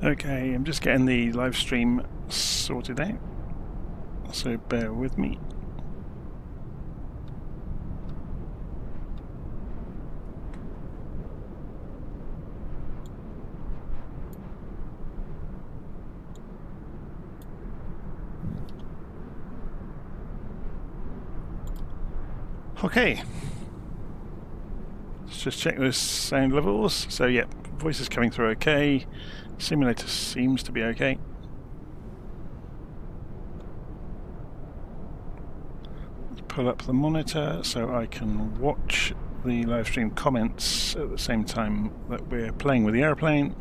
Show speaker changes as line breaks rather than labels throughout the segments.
Okay, I'm just getting the live stream sorted out, so bear with me. Okay, let's just check those sound levels. So yeah, voice is coming through okay. Simulator seems to be okay. Let's pull up the monitor so I can watch the live stream comments at the same time that we're playing with the airplane.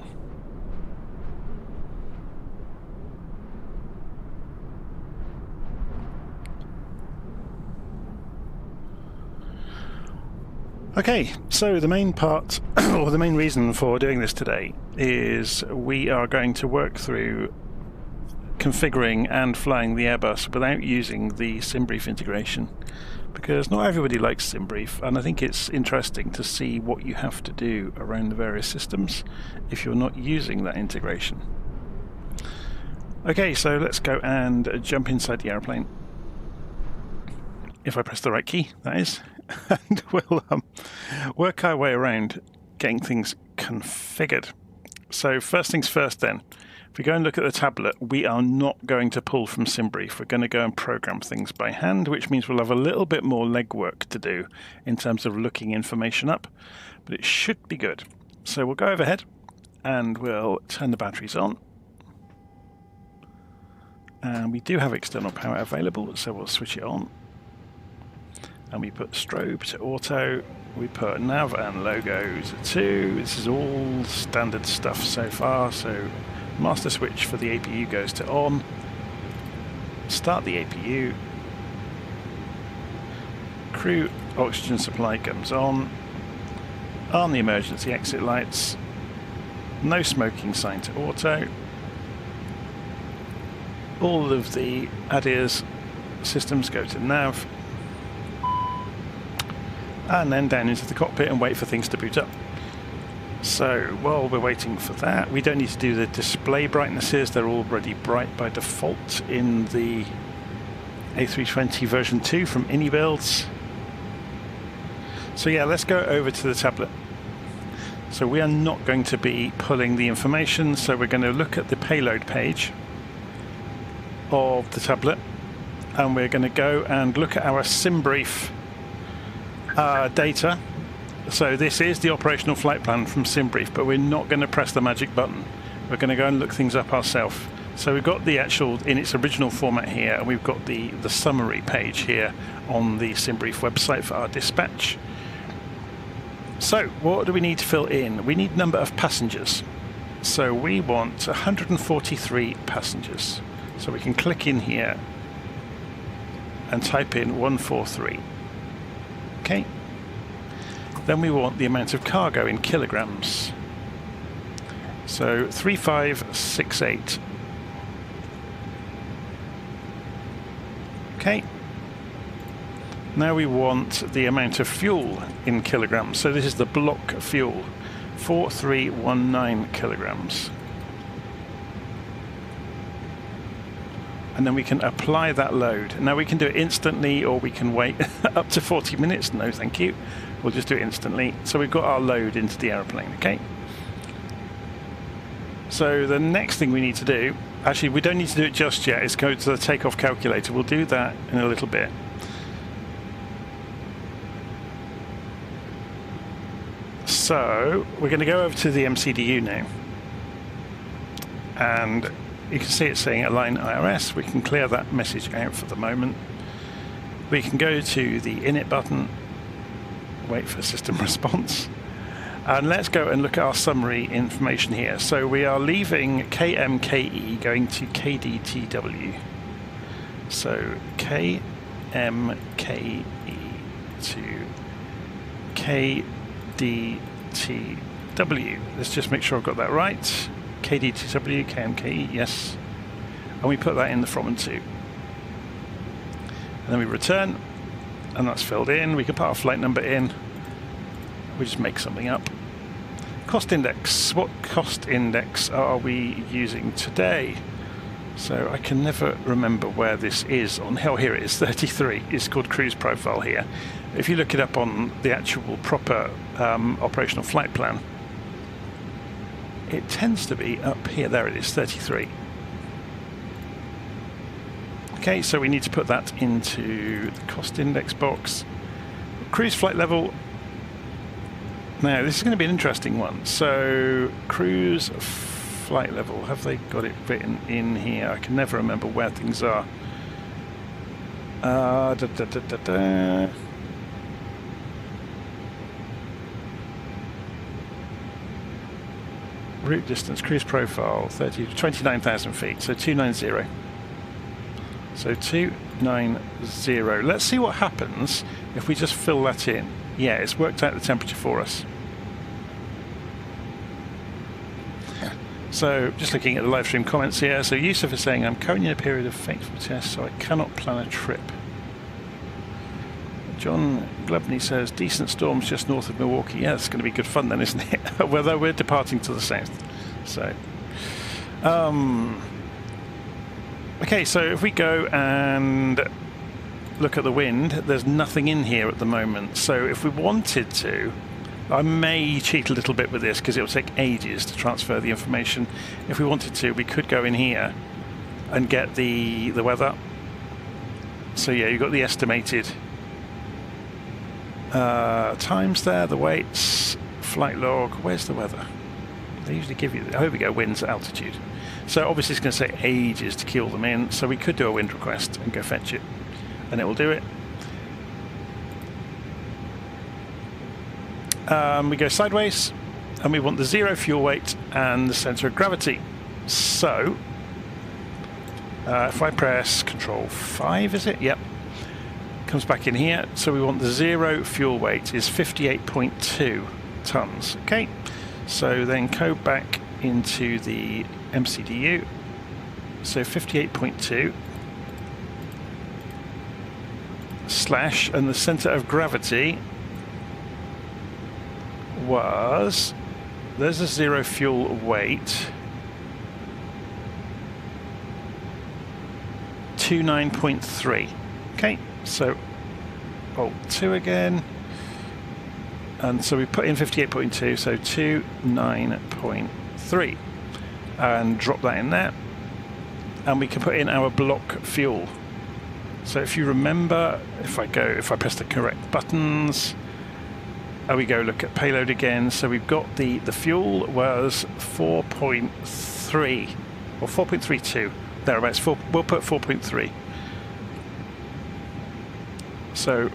Okay, so the main part, or the main reason for doing this today, is we are going to work through configuring and flying the Airbus without using the Simbrief integration, because not everybody likes Simbrief, and I think it's interesting to see what you have to do around the various systems if you're not using that integration. Okay, so let's go and jump inside the airplane. If I press the right key, that is. And we'll work our way around getting things configured. So first things first then, if we go and look at the tablet, we are not going to pull from Simbrief. We're going to go and program things by hand, which means we'll have a little bit more legwork to do in terms of looking information up, but it should be good. So we'll go overhead and we'll turn the batteries on. And we do have external power available, so we'll switch it on. And we put strobe to auto, we put nav and logos to. This is all standard stuff so far, so master switch for the APU goes to on, start the APU, crew oxygen supply comes on the emergency exit lights, no smoking sign to auto, all of the ADIRS systems go to nav, and then down into the cockpit and wait for things to boot up. So while we're waiting for that, we don't need to do the display brightnesses, they're already bright by default in the A320 version 2 from Inibuilds. So yeah, let's go over to the tablet. So we are not going to be pulling the information, so we're going to look at the payload page of the tablet, and we're going to go and look at our Simbrief data. So this is the operational flight plan from Simbrief, but we're not going to press the magic button. We're going to go and look things up ourselves. So we've got the actual, in its original format here, and we've got the summary page here on the Simbrief website for our dispatch. So what do we need to fill in? We need number of passengers. So we want 143 passengers. So we can click in here and type in 143. Okay. Then we want the amount of cargo in kilograms. So 3568. Okay. Now we want the amount of fuel in kilograms. So this is the block fuel, 4319 kilograms. And then we can apply that load. Now we can do it instantly, or we can wait up to 40 minutes. No, thank you. We'll just do it instantly. So we've got our load into the aeroplane, okay? So the next thing we need to do, actually we don't need to do it just yet, is go to the takeoff calculator. We'll do that in a little bit. So we're going to go over to the MCDU now. And you can see it's saying align IRS. We can clear that message out for the moment. We can go to the init button, wait for system response, and let's go and look at our summary information here. So we are leaving KMKE going to KDTW. So KMKE to KDTW. Let's just make sure I've got that right. KDTW, KMKE, yes. And we put that in the from and to. And then we return, and that's filled in. We can put our flight number in. We just make something up. Cost index. What cost index are we using today? So I can never remember where this is on. Hell, here it is, 33. It's called cruise profile here. If you look it up on the actual proper operational flight plan, it tends to be up here. There it is, 33. Okay, so we need to put that into the cost index box. Cruise flight level. Now, this is going to be an interesting one. So, cruise flight level. Have they got it written in here? I can never remember where things are. Route distance, cruise profile, 29,000 feet, so 290. So 290. Let's see what happens if we just fill that in. Yeah, it's worked out the temperature for us. So just looking at the live stream comments here. So Yusuf is saying, I'm currently in a period of fateful tests, so I cannot plan a trip. John Glubney says, decent storms just north of Milwaukee. Yeah, it's going to be good fun then, isn't it? Although we're departing to the south. So, okay, so if we go and look at the wind, there's nothing in here at the moment. So if we wanted to, I may cheat a little bit with this because it will take ages to transfer the information. If we wanted to, we could go in here and get the weather. So yeah, you've got the estimated times there, the weights, flight log. Where's the weather? They usually give you, oh, here we go, winds, altitude. So obviously it's going to take ages to keel them in, so we could do a wind request and go fetch it, and it will do it. We go sideways, and we want the 0 fuel weight and the center of gravity. So if I press Control 5, is it? Yep. Comes back in here. So we want the 0 fuel weight is 58.2 tons. Okay. So then go back into the MCDU. So 58.2 slash, and the center of gravity was, there's a 0 fuel weight, 29.3. Okay, so Alt 2 again, and so we put in 58.2, so 29.3, and drop that in there, and we can put in our block fuel. So if you remember, if I press the correct buttons, and we go look at payload again, so we've got the fuel was 4.3 or 4.32 thereabouts. We'll put 4.3. So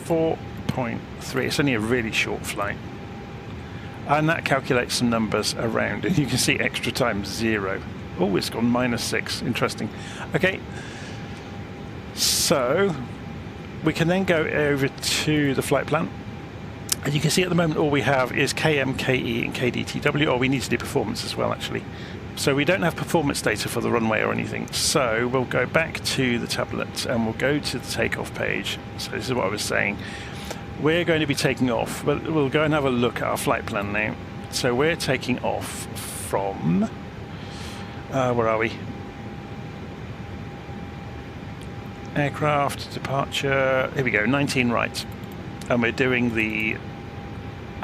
4.3. It's only a really short flight, and that calculates some numbers around, and you can see extra times 0. Oh, it's gone -6. Interesting. Okay, so we can then go over to the flight plan. And you can see at the moment all we have is KM, KE and KDTW, or we need to do performance as well actually. So we don't have performance data for the runway or anything. So we'll go back to the tablet and we'll go to the takeoff page. So this is what I was saying. We're going to be taking off, but we'll go and have a look at our flight plan now. So we're taking off from, where are we? Aircraft, departure, here we go, 19 right. And we're doing the,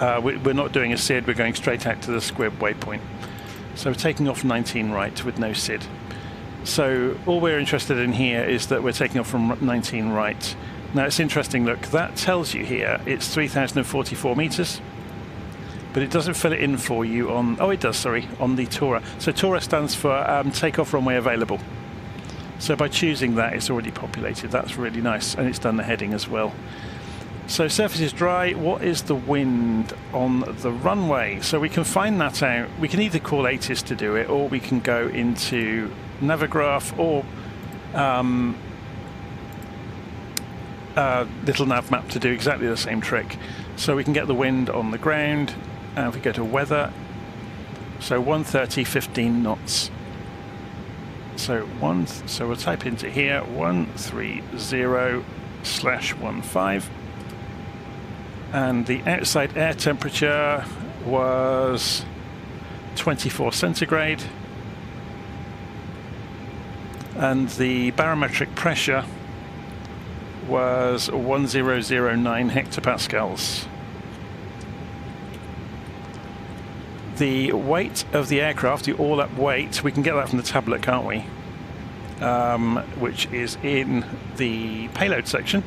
we're not doing a SID, we're going straight out to the squib waypoint. So we're taking off 19 right with no SID. So all we're interested in here is that we're taking off from 19 right. Now it's interesting, look, that tells you here it's 3,044 meters, but it doesn't fill it in for you on, oh it does, sorry, on the TORA. So TORA stands for takeoff runway available. So by choosing that, it's already populated. That's really nice, and it's done the heading as well. So surface is dry. What is the wind on the runway? So we can find that out. We can either call ATIS to do it, or we can go into Navigraph or LittleNavMap to do exactly the same trick. So we can get the wind on the ground, and if we go to weather, so 130, 15 knots. So we'll type into here 130/15. And the outside air temperature, was 24 centigrade, and the barometric pressure was 1009 hectopascals. The weight of the aircraft, the all-up weight, we can get that from the tablet, can't we? Which is in the payload section.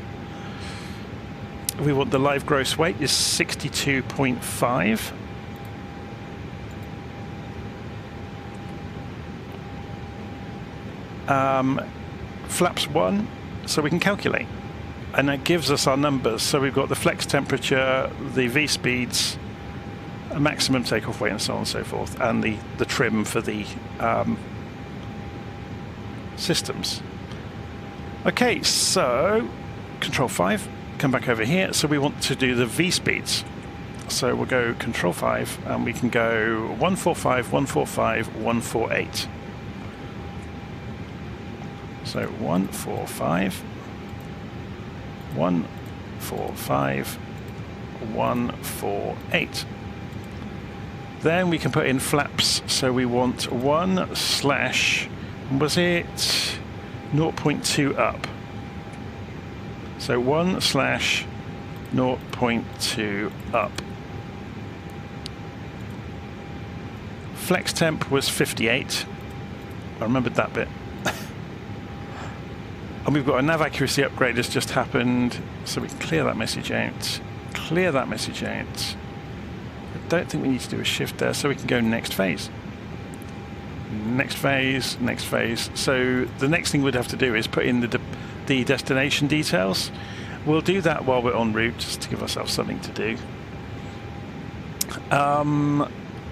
We want the live gross weight is 62.5. Flaps 1, so we can calculate. And that gives us our numbers. So we've got the flex temperature, the V speeds, a maximum takeoff weight, and so on and so forth, and the trim for the systems. Okay, so Control 5, come back over here. So we want to do the V speeds. So we'll go Control 5, and we can go 145, 145, 148. So 145, 145, 148. Then we can put in flaps. So we want 1 slash, was it 0.2 up? So 1 slash 0.2 up. Flex temp was 58. I remembered that bit. And we've got a nav accuracy upgrade that's just happened, so we can clear that message out. Clear that message out. I don't think we need to do a shift there, so we can go next phase. Next phase, next phase. So the next thing we'd have to do is put in the destination details. We'll do that while we're en route, just to give ourselves something to do.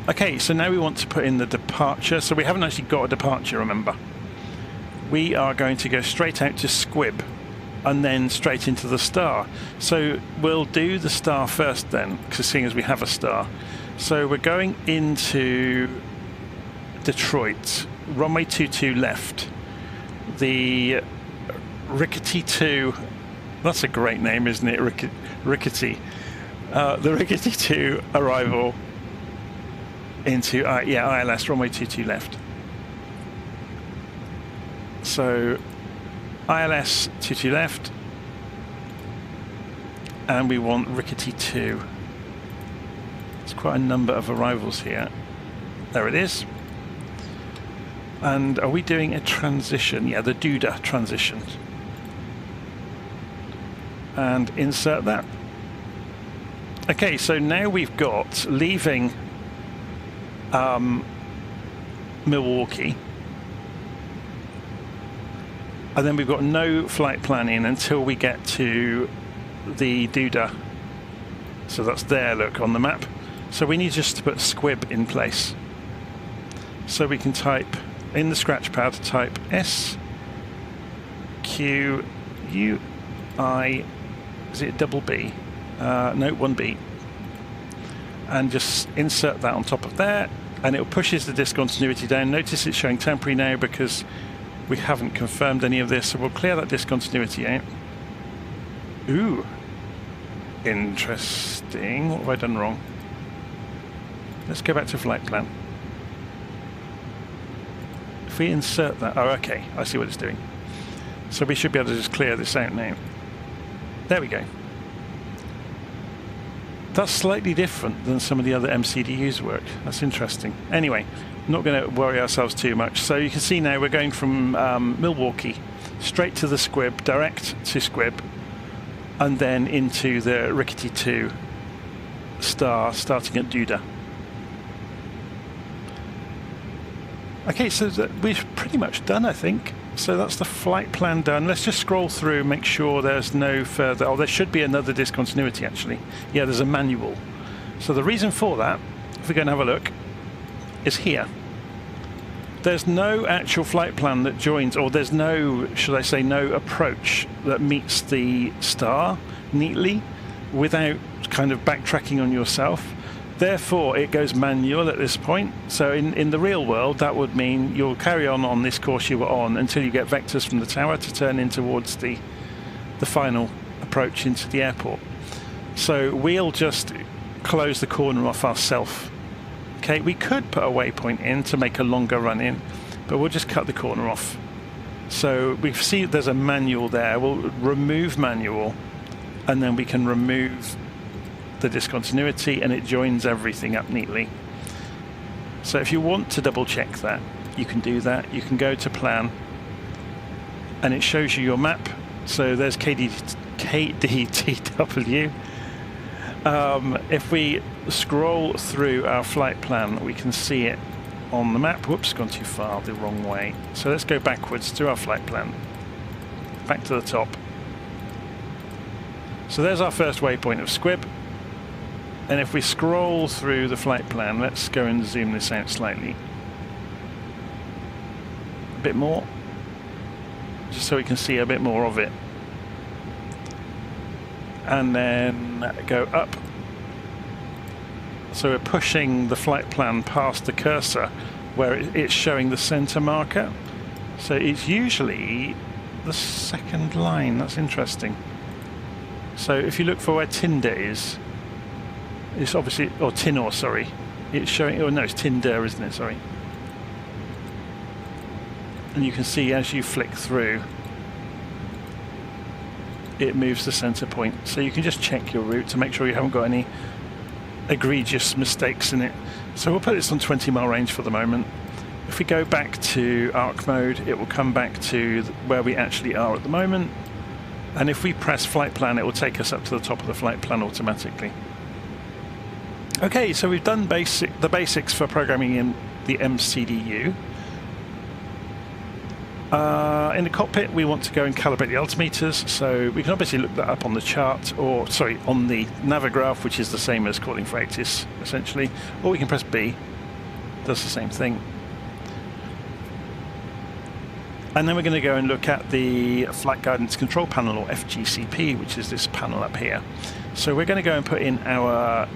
Okay, so now we want to put in the departure. So we haven't actually got a departure, remember. We are going to go straight out to Squib and then straight into the star. So we'll do the star first then, because seeing as we have a star. So we're going into Detroit, runway 22 left. The Rickety 2, that's a great name, isn't it? Rickety. The Rickety 2 arrival into ILS, runway 22 left. So ILS 22 left, and we want Rickety 2. It's quite a number of arrivals here. There it is. And are we doing a transition? Yeah, the Duda transition. And insert that. Okay, so now we've got leaving Milwaukee. And then we've got no flight planning until we get to the Duda. So that's there, look, on the map. So we need just to put Squib in place. So we can type in the scratch pad, type S Q U I, is it double B? No, 1B. And just insert that on top of there, and it pushes the discontinuity down. Notice it's showing temporary now because we haven't confirmed any of this, so we'll clear that discontinuity out. Ooh, interesting. What have I done wrong? Let's go back to flight plan. If we insert that, oh, okay, I see what it's doing. So we should be able to just clear this out now. There we go. That's slightly different than some of the other MCDUs work. That's interesting. Anyway, not going to worry ourselves too much. So you can see now we're going from Milwaukee straight to the Squib, direct to Squib, and then into the Rickety 2 star, starting at Duda. Okay, so we're pretty much done, I think. So that's the flight plan done. Let's just scroll through, make sure there's no further... Oh, there should be another discontinuity, actually. Yeah, there's a manual. So the reason for that, if we go and have a look, is here. There's no actual flight plan that joins, or there's no, should I say, no approach that meets the star neatly without kind of backtracking on yourself. Therefore, it goes manual at this point. So in the real world, that would mean you'll carry on this course you were on until you get vectors from the tower to turn in towards the final approach into the airport. So we'll just close the corner off ourselves. Okay, we could put a waypoint in to make a longer run in, but we'll just cut the corner off. So we see there's a manual there. We'll remove manual, and then we can remove the discontinuity, and it joins everything up neatly. So if you want to double check that, you can do that. You can go to plan, and it shows you your map. So there's KDTW. If we scroll through our flight plan, we can see it on the map. Whoops, gone too far, the wrong way. So let's go backwards through our flight plan, back to the top. So there's our first waypoint of Squib. And if we scroll through the flight plan, let's go and zoom this out slightly. A bit more, just so we can see a bit more of it. And then go up. So we're pushing the flight plan past the cursor where it's showing the center marker. So it's usually the second line. That's interesting. So if you look for where Tinder is, it's obviously, or Tinor, sorry. It's showing, oh no, it's Tinder, isn't it? Sorry. And you can see as you flick through, it moves the center point. So you can just check your route to make sure you haven't got any egregious mistakes in it. So we'll put this on 20-mile range for the moment. If we go back to arc mode, it will come back to where we actually are at the moment. And if we press flight plan, it will take us up to the top of the flight plan automatically. Okay, so we've done the basics for programming in the MCDU. In the cockpit, we want to go and calibrate the altimeters, so we can obviously look that up on the chart, or sorry, on the Navigraph, which is the same as calling for ATIS, essentially, or we can press B, does the same thing. And then we're going to go and look at the Flight Guidance Control Panel, or FGCP, which is this panel up here. So we're going to go and put in our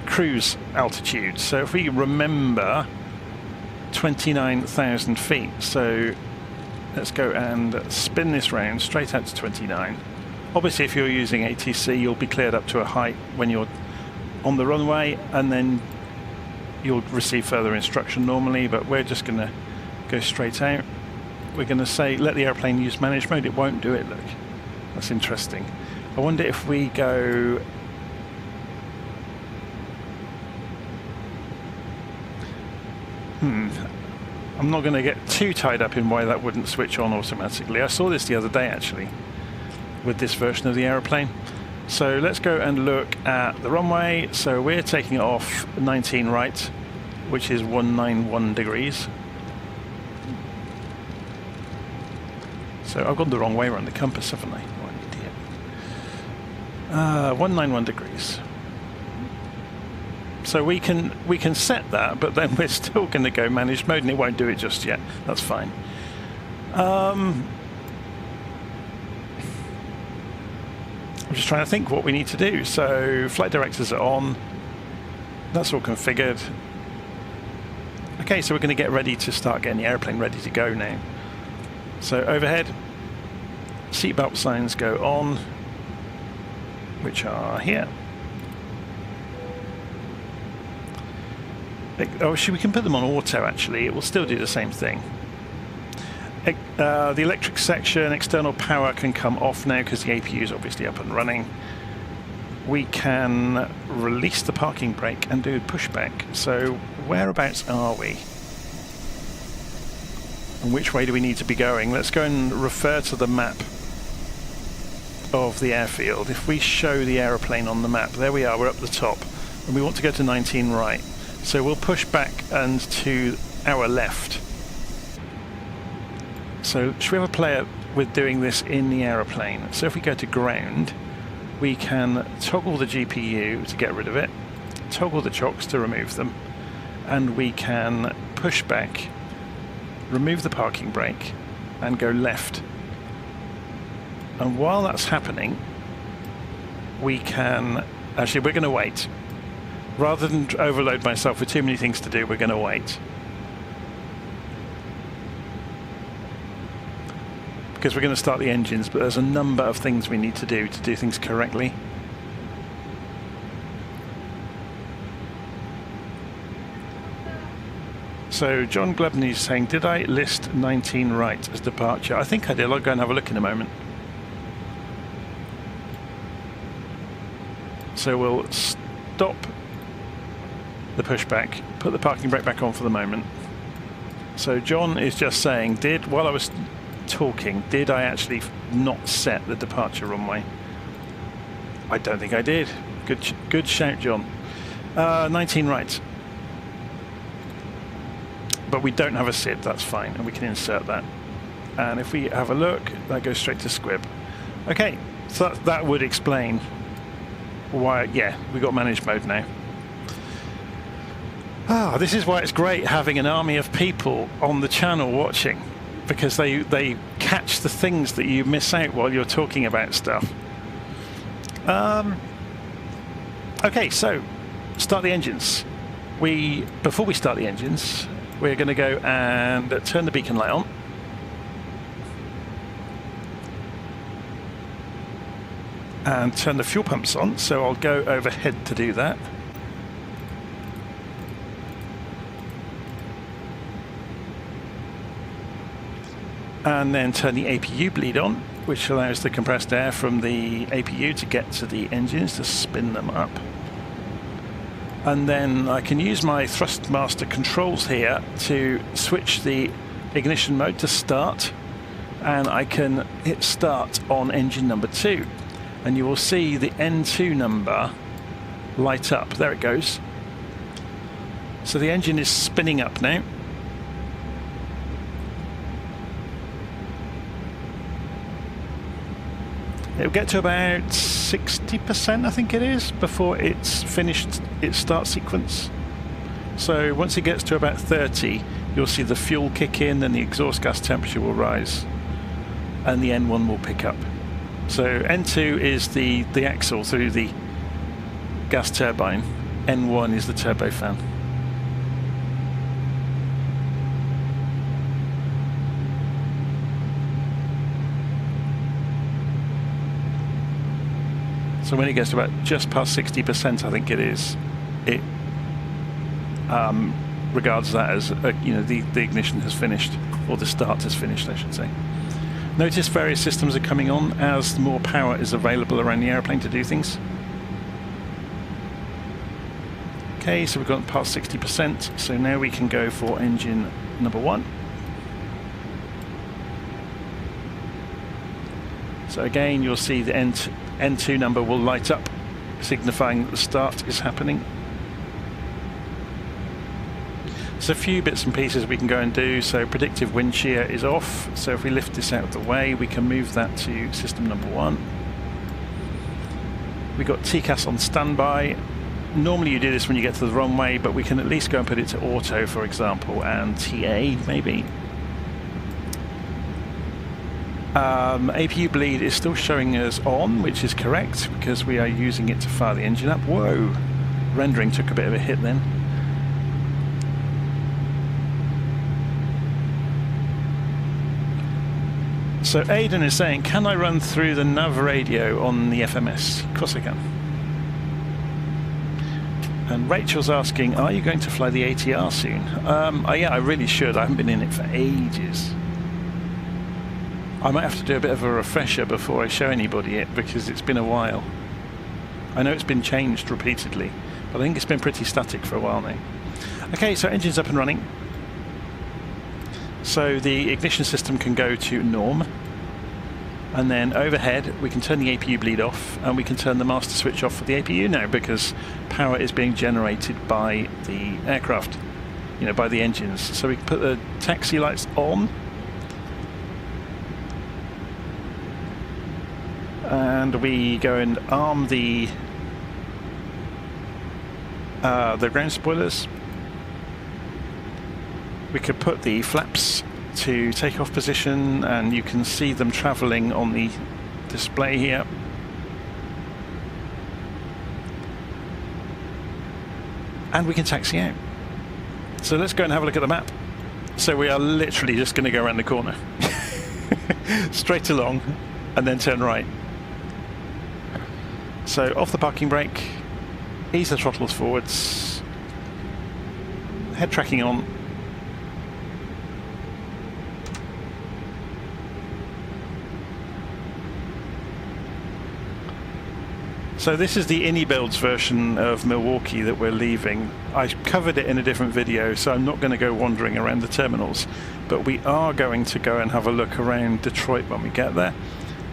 cruise altitude. So if we remember 29,000 feet, so let's go and spin this round straight out to 29. Obviously if you're using ATC, you'll be cleared up to a height when you're on the runway, and then you'll receive further instruction normally, but we're just going to go straight out. We're going to say let the airplane use managed mode. It won't do it, look. That's interesting. I wonder if we go I'm not going to get too tied up in why that wouldn't switch on automatically. I saw this the other day actually with this version of the aeroplane. So let's go and look at the runway. So we're taking it off 19 right, which is 191 degrees. So I've gone the wrong way around the compass, haven't I? Oh, an idiot. 191 degrees. So we can set that, but then we're still going to go managed mode, and it won't do it just yet. That's fine. I'm just trying to think what we need to do. So flight directors are on. That's all configured. Okay, so we're going to get ready to start getting the airplane ready to go now. So overhead, seatbelt signs go on, which are here. Oh, we can put them on auto actually, it will still do the same thing. The electric section, external power can come off now because the APU is obviously up and running. We can release the parking brake and do pushback. So whereabouts are we? And which way do we need to be going? Let's go and refer to the map of the airfield. If we show the aeroplane on the map, there we are, we're up the top, and we want to go to 19 right. So we'll push back and to our left. So should we have a play with doing this in the aeroplane? So if we go to ground, we can toggle the GPU to get rid of it, toggle the chocks to remove them, and we can push back, remove the parking brake, and go left. And while that's happening, we can, actually we're going to wait. Rather than overload myself with too many things to do, we're going to wait. Because we're going to start the engines, but there's a number of things we need to do things correctly. So John Glebney is saying, did I list 19 right as departure? I think I did. I'll go and have a look in a moment. So we'll stop the pushback, put the parking brake back on for the moment. So John is just saying, while I was talking, did I actually not set the departure runway? I don't think I did. Good shout, John. 19 right. But we don't have a SID, that's fine, and we can insert that. And if we have a look, that goes straight to squib. Okay, so that would explain why, yeah, we got managed mode now. This is why it's great having an army of people on the channel watching, because they catch the things that you miss out while you're talking about stuff. Okay, so start the engines. Before we start the engines, we're going to go and turn the beacon light on. And turn the fuel pumps on, so I'll go overhead to do that. And then turn the APU bleed on, which allows the compressed air from the APU to get to the engines to spin them up. And then I can use my Thrustmaster controls here to switch the ignition mode to start, and I can hit start on engine number 2, and you will see the N2 number light up. There it goes. So the engine is spinning up now. It'll get to about 60%, I think it is, before it's finished its start sequence. So once it gets to about 30, you'll see the fuel kick in, then the exhaust gas temperature will rise, and the N1 will pick up. So N2 is the axle through the gas turbine. N1 is the turbofan. So when it gets to about just past 60%, I think it is, it regards that as the ignition has finished, or the start has finished, I should say. Notice various systems are coming on as more power is available around the airplane to do things. Okay, so we've gone past 60%, so now we can go for engine number 1. So again, you'll see the N2 number will light up, signifying that the start is happening. There's a few bits and pieces we can go and do. So predictive wind shear is off, so if we lift this out of the way, we can move that to system number 1. We've got TCAS on standby. Normally you do this when you get to the runway, but we can at least go and put it to auto, for example, and TA maybe. APU bleed is still showing us on, which is correct, because we are using it to fire the engine up. Whoa! Rendering took a bit of a hit then. So Aidan is saying, can I run through the nav radio on the FMS? Of course I can. And Rachel's asking, are you going to fly the ATR soon? Yeah, I really should. I haven't been in it for ages. I might have to do a bit of a refresher before I show anybody it, because it's been a while. I know it's been changed repeatedly, but I think it's been pretty static for a while now. Okay, so engine's up and running. So the ignition system can go to norm, and then overhead we can turn the APU bleed off, and we can turn the master switch off for the APU now, because power is being generated by the aircraft, by the engines. So we can put the taxi lights on, and we go and arm the ground spoilers. We could put the flaps to takeoff position, and you can see them travelling on the display here. And we can taxi out. So let's go and have a look at the map. So we are literally just going to go around the corner. Straight along, and then turn right. So off the parking brake, ease the throttles forwards, head tracking on, So this is the Inibuilds version of Milwaukee that we're leaving. I covered it in a different video, so I'm not going to go wandering around the terminals, but we are going to go and have a look around Detroit when we get there,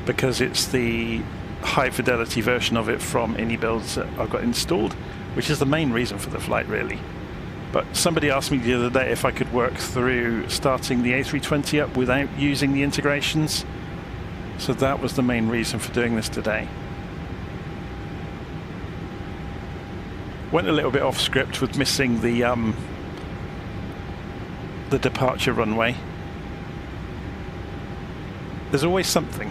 because it's the high fidelity version of it from Inibuilds that I've got installed, which is the main reason for the flight really. But somebody asked me the other day if I could work through starting the A320 up without using the integrations, so that was the main reason for doing this today. Went a little bit off script with missing the departure runway. There's always something,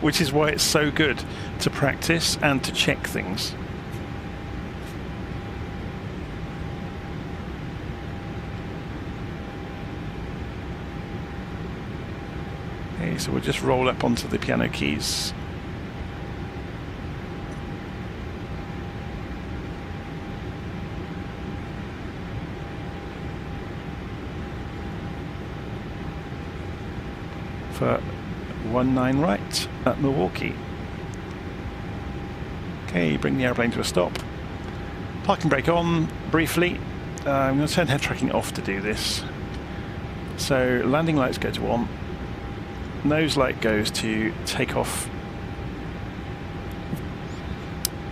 which is why it's so good to practice and to check things. Okay, so we'll just roll up onto the piano keys. For 19 right at Milwaukee. Okay, bring the airplane to a stop. Parking brake on briefly. I'm going to turn head tracking off to do this. So landing lights go to on. Nose light goes to take off.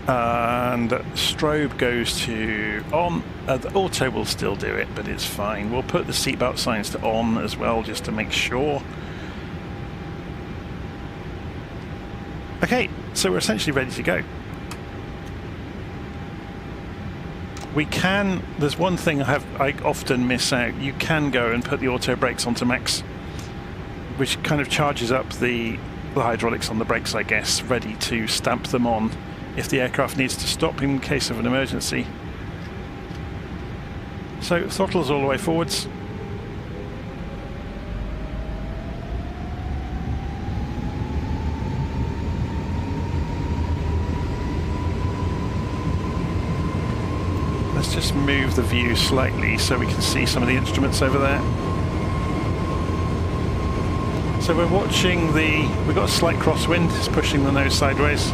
And strobe goes to on. The auto will still do it, but it's fine. We'll put the seatbelt signs to on as well, just to make sure. Okay, so we're essentially ready to go. We can, there's one thing I often miss out. You can go and put the auto brakes onto max, which kind of charges up the hydraulics on the brakes, I guess, ready to stamp them on if the aircraft needs to stop in case of an emergency. So throttles all the way forwards. Let's just move the view slightly so we can see some of the instruments over there. So we're watching we've got a slight crosswind, it's pushing the nose sideways.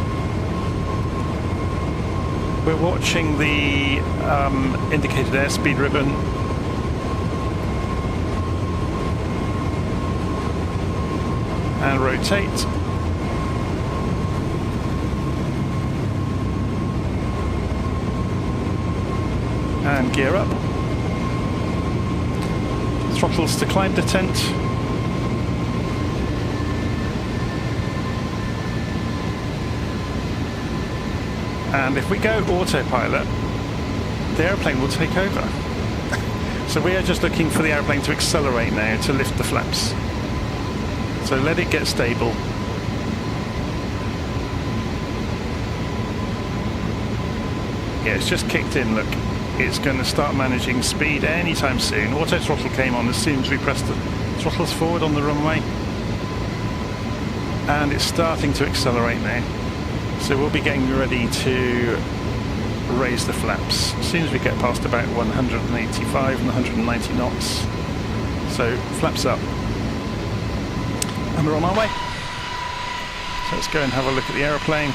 We're watching the indicated airspeed ribbon. And rotate. And gear up. Throttles to climb detent. And if we go autopilot, the airplane will take over. So we are just looking for the airplane to accelerate now to lift the flaps. So let it get stable. Yeah, it's just kicked in, look. It's going to start managing speed anytime soon. Auto throttle came on as soon as we pressed the throttles forward on the runway. And it's starting to accelerate now. So we'll be getting ready to raise the flaps as soon as we get past about 185 and 190 knots. So flaps up. And we're on our way. So let's go and have a look at the aeroplane.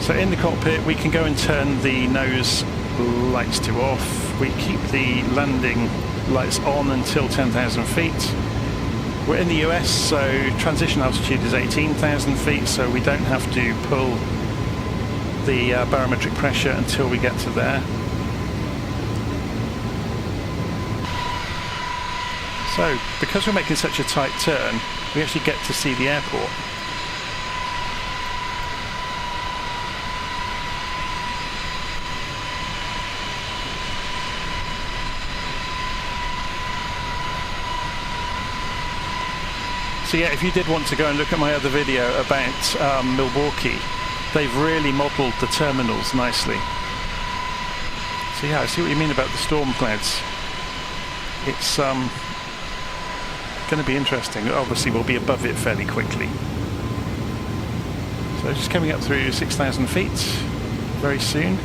So in the cockpit we can go and turn the nose lights to off. We keep the landing lights on until 10,000 feet. We're in the US, so transition altitude is 18,000 feet, so we don't have to pull the barometric pressure until we get to there. So because we're making such a tight turn, we actually get to see the airport. So yeah, if you did want to go and look at my other video about Milwaukee, they've really modelled the terminals nicely. So yeah, I see what you mean about the storm clouds. It's going to be interesting. Obviously we'll be above it fairly quickly. So just coming up through 6,000 feet very soon.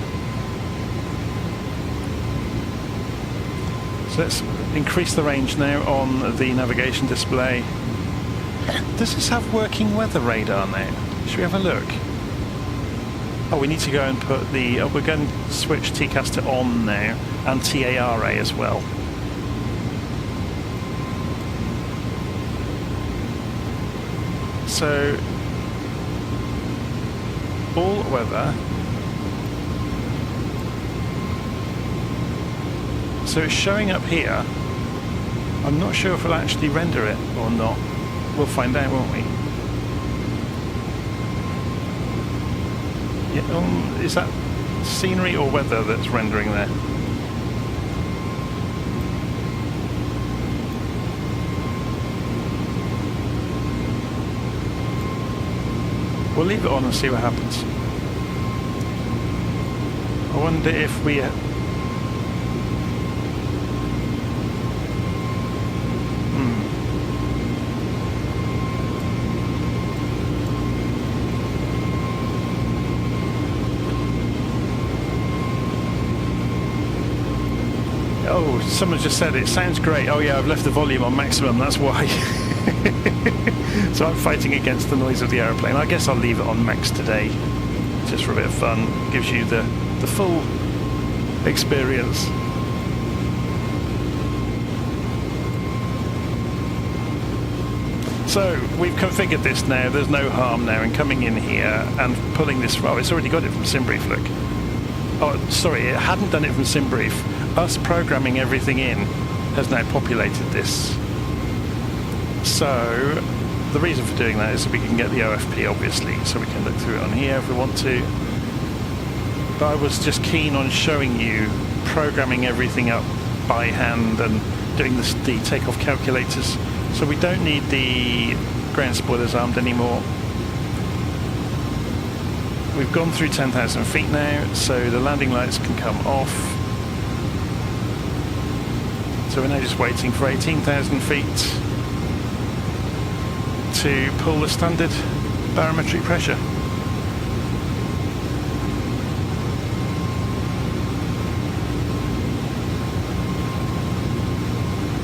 So let's increase the range now on the navigation display. Does this have working weather radar now? Should we have a look? Oh, we need to go and put the... Oh, we're going to switch TCAS to on now, and TARA as well. So, all weather. So it's showing up here. I'm not sure if we'll actually render it or not. We'll find out, won't we? Yeah, is that scenery or weather that's rendering there? We'll leave it on and see what happens. I wonder if we... Oh, someone just said it sounds great. Oh yeah, I've left the volume on maximum, that's why. So I'm fighting against the noise of the aeroplane. I guess I'll leave it on max today, just for a bit of fun. Gives you the full experience. So we've configured this now. There's no harm now in coming in here and pulling this. Oh, it's already got it from Simbrief, look. Oh, sorry, it hadn't done it from Simbrief. Us programming everything in has now populated this. So the reason for doing that is so we can get the OFP, obviously, so we can look through it on here if we want to. But I was just keen on showing you programming everything up by hand and doing the takeoff calculators. So we don't need the ground spoilers armed anymore. We've gone through 10,000 feet now, so the landing lights can come off. So we're now just waiting for 18,000 feet to pull the standard barometric pressure.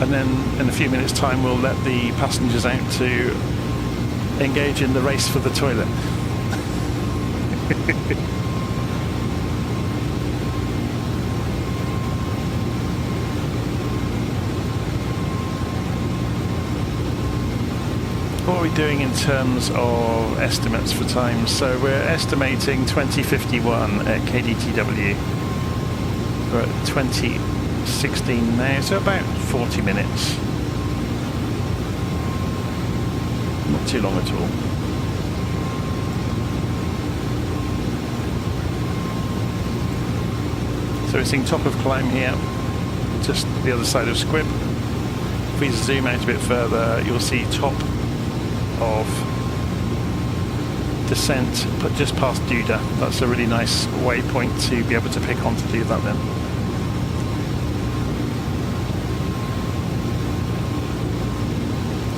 And then in a few minutes' time we'll let the passengers out to engage in the race for the toilet. What are we doing in terms of estimates for time? So we're estimating 2051 at KDTW. We're at 2016 now, so about 40 minutes. Not too long at all. So we're seeing top of climb here, just the other side of Squib. If we zoom out a bit further, you'll see top of descent, but just past Duda. That's a really nice waypoint to be able to pick on to do that then.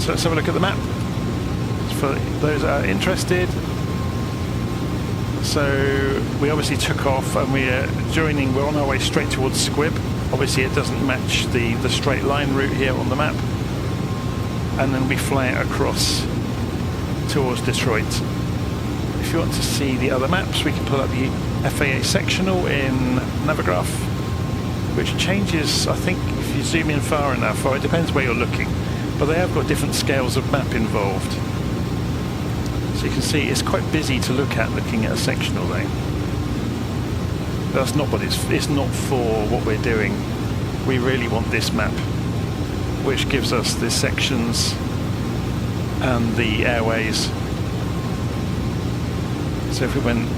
So let's have a look at the map for those that are interested. So we obviously took off and we're on our way straight towards Squib. Obviously it doesn't match the straight line route here on the map. And then we fly it across towards Detroit. If you want to see the other maps, we can pull up the FAA sectional in Navigraph, which changes, I think, if you zoom in far enough, or it depends where you're looking, but they have got different scales of map involved. So you can see it's quite busy to look at looking at a sectional though. That's not what it's not for what we're doing. We really want this map, which gives us the sections and the airways. So if we went,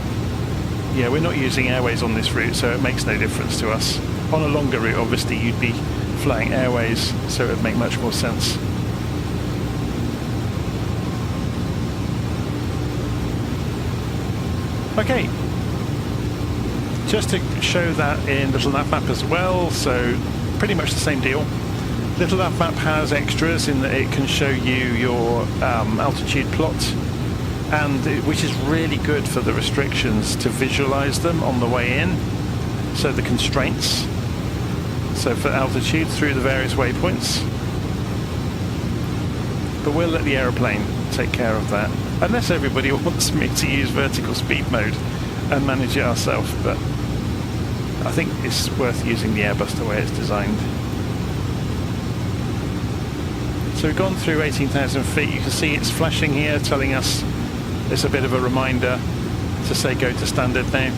yeah, we're not using airways on this route, so it makes no difference to us. On a longer route, obviously, you'd be flying airways, so it would make much more sense. Okay, just to show that in LittleNavMap as well, so pretty much the same deal. LittleNavMap has extras in that it can show you your altitude plot, and which is really good for the restrictions to visualize them on the way in, so the constraints. So for altitude through the various waypoints. But we'll let the aeroplane take care of that, unless everybody wants me to use vertical speed mode and manage it ourselves. But I think it's worth using the Airbus the way it's designed. So we've gone through 18,000 feet. You can see it's flashing here, telling us it's a bit of a reminder to say go to standard now.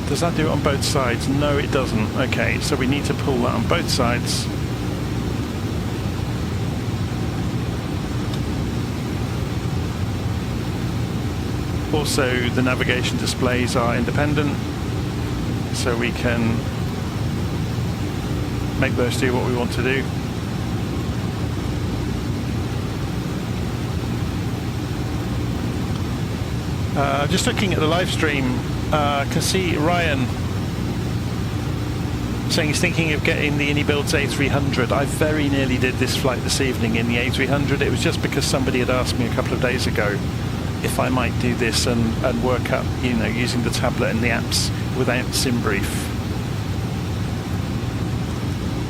Does that do it on both sides? No, it doesn't. Okay, so we need to pull that on both sides. Also, the navigation displays are independent, so we can make those do what we want to do. Just looking at the live stream, can see Ryan saying he's thinking of getting the Inibuilds A300. I very nearly did this flight this evening in the A300. It was just because somebody had asked me a couple of days ago if I might do this and work up, you know, using the tablet and the apps without Simbrief.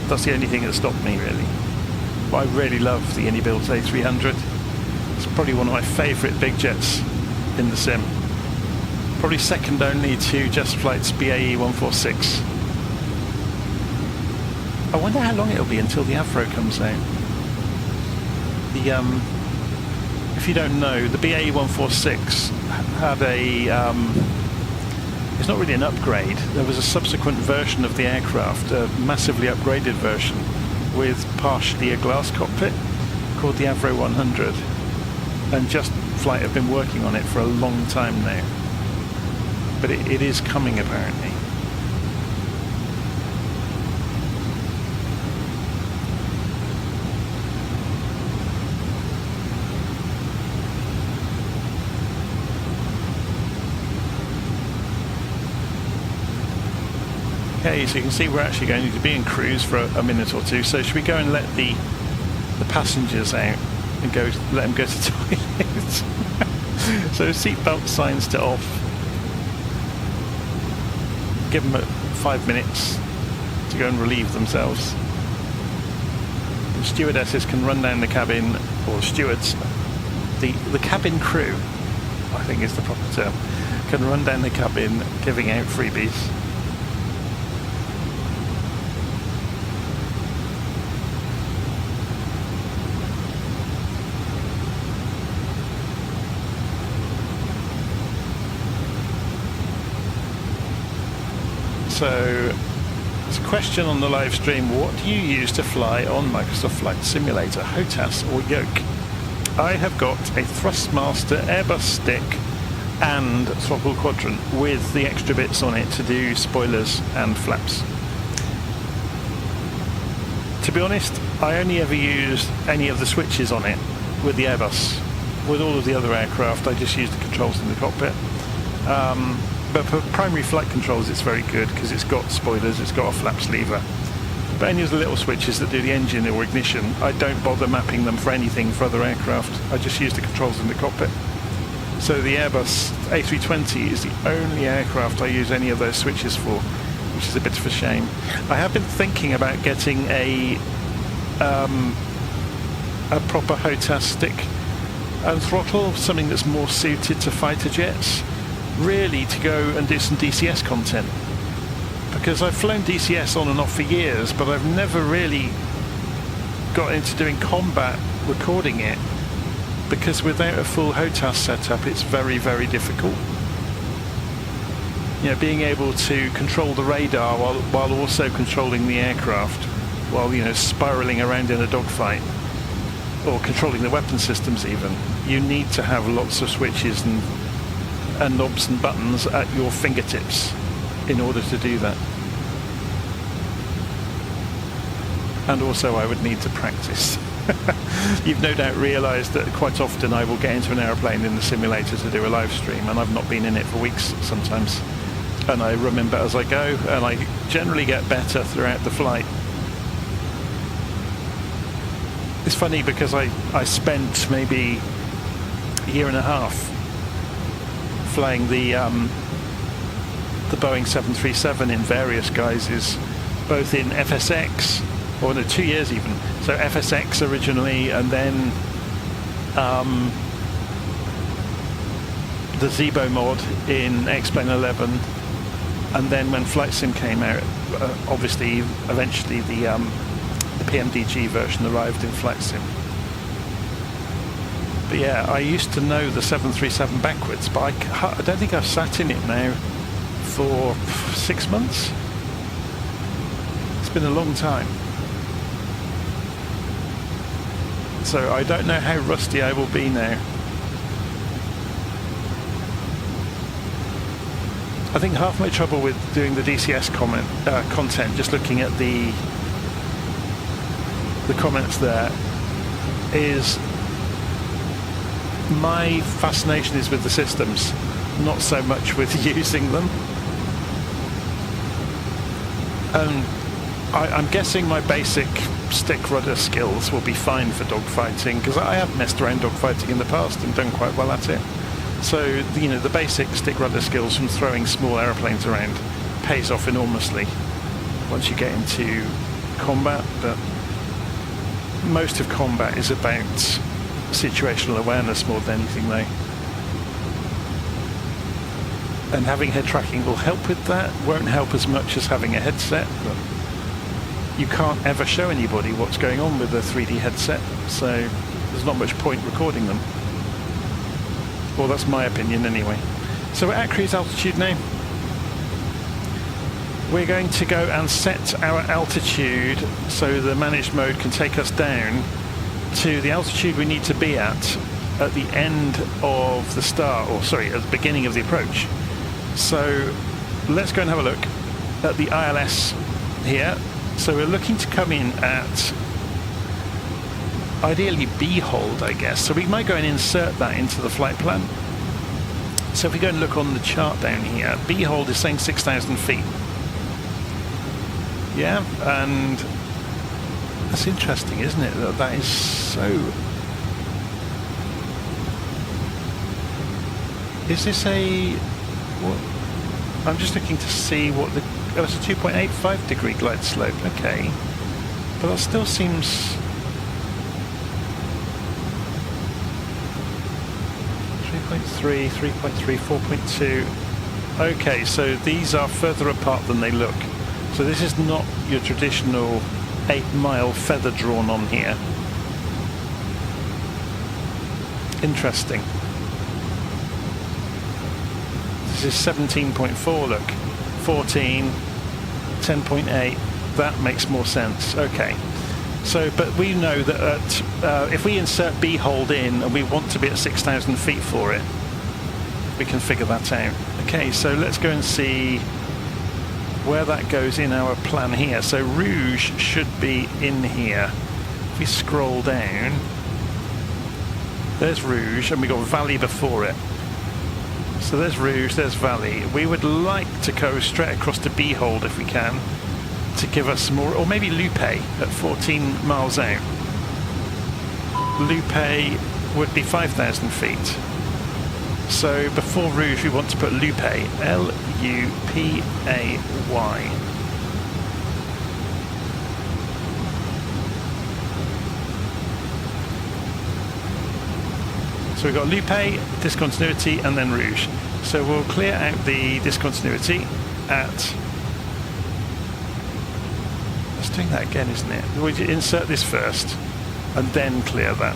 That's the only thing that stopped me, really. But I really love the Inibuilds A300. It's probably one of my favourite big jets in the sim. Probably second only to Just Flight's BAE 146. I wonder how long it'll be until the Avro comes out. If you don't know, the BAE 146 had a it's not really an upgrade. There was a subsequent version of the aircraft, a massively upgraded version with partially a glass cockpit called the Avro 100, and Just Flight have been working on it for a long time now. But it is coming, apparently. Okay, so you can see we're actually going to be in cruise for a minute or two. So should we go and let the passengers out and let them go to the toilet? So seatbelt signs to off. Give them 5 minutes to go and relieve themselves. The stewardesses can run down the cabin, or stewards, the cabin crew, I think is the proper term, can run down the cabin giving out freebies. So, there's a question on the live stream: what do you use to fly on Microsoft Flight Simulator, HOTAS or Yoke? I have got a Thrustmaster Airbus stick and throttle quadrant with the extra bits on it to do spoilers and flaps. To be honest, I only ever used any of the switches on it with the Airbus. With all of the other aircraft, I just used the controls in the cockpit. But for primary flight controls, it's very good because it's got spoilers, it's got a flaps lever. But any of the little switches that do the engine or ignition, I don't bother mapping them for anything for other aircraft. I just use the controls in the cockpit. So the Airbus A320 is the only aircraft I use any of those switches for, which is a bit of a shame. I have been thinking about getting a proper HOTAS stick and throttle, something that's more suited to fighter jets, really to go and do some DCS content, because I've flown DCS on and off for years, but I've never really got into doing combat recording it, because without a full HOTAS setup it's very, very difficult. You know, being able to control the radar while also controlling the aircraft, while, you know, spiraling around in a dogfight, or controlling the weapon systems even, you need to have lots of switches and knobs and buttons at your fingertips in order to do that. And also I would need to practice. You've no doubt realised that quite often I will get into an aeroplane in the simulator to do a live stream, and I've not been in it for weeks sometimes. And I remember as I go, and I generally get better throughout the flight. It's funny because I spent maybe a year and a half flying the Boeing 737 in various guises, both in FSX or no, 2 years even. So FSX originally, and then the Zibo mod in X-Plane 11, and then when Flight Sim came out, obviously eventually the PMDG version arrived in Flight Sim. But yeah, I used to know the 737 backwards, but I don't think I've sat in it now for 6 months. It's been a long time. So I don't know how rusty I will be now. I think half my trouble with doing the DCS content, just looking at the comments there, is my fascination is with the systems, not so much with using them. I'm guessing my basic stick rudder skills will be fine for dogfighting, because I have messed around dogfighting in the past and done quite well at it. So, you know, the basic stick rudder skills from throwing small aeroplanes around pays off enormously once you get into combat, but most of combat is about situational awareness more than anything though. And having head tracking will help with that. Won't help as much as having a headset, but you can't ever show anybody what's going on with a 3D headset, so there's not much point recording them. Well, that's my opinion anyway. So we're at cruise altitude now. We're going to go and set our altitude so the managed mode can take us down to the altitude we need to be at the end of the start, or sorry, at the beginning of the approach. So let's go and have a look at the ILS here. So we're looking to come in at ideally B hold, I guess. So we might go and insert that into the flight plan. So if we go and look on the chart down here, B hold is saying 6,000 feet. Yeah, and that's interesting, isn't it? That is so... Is this a... What? I'm just looking to see what the... Oh, it's a 2.85 degree glide slope, okay. But that still seems... 3.3, 3.3, 4.2. Okay, so these are further apart than they look. So this is not your traditional 8-mile feather drawn on here. Interesting. This is 17.4, look. 14, 10.8. That makes more sense. Okay. So, but we know that if we insert B hold in and we want to be at 6,000 feet for it, we can figure that out. Okay, so let's go and see where that goes in our plan here. So Rouge should be in here. If we scroll down, there's Rouge, and we got Valley before it. So there's Rouge, there's Valley. We would like to go straight across to B hold if we can, to give us more, or maybe Lupe at 14 miles out. Lupe would be 5,000 feet. So before Rouge, we want to put Lupe, L-U-P-A-Y. So we've got Lupe, discontinuity, and then Rouge. So we'll clear out the discontinuity at... It's doing that again, isn't it? We insert this first, and then clear that.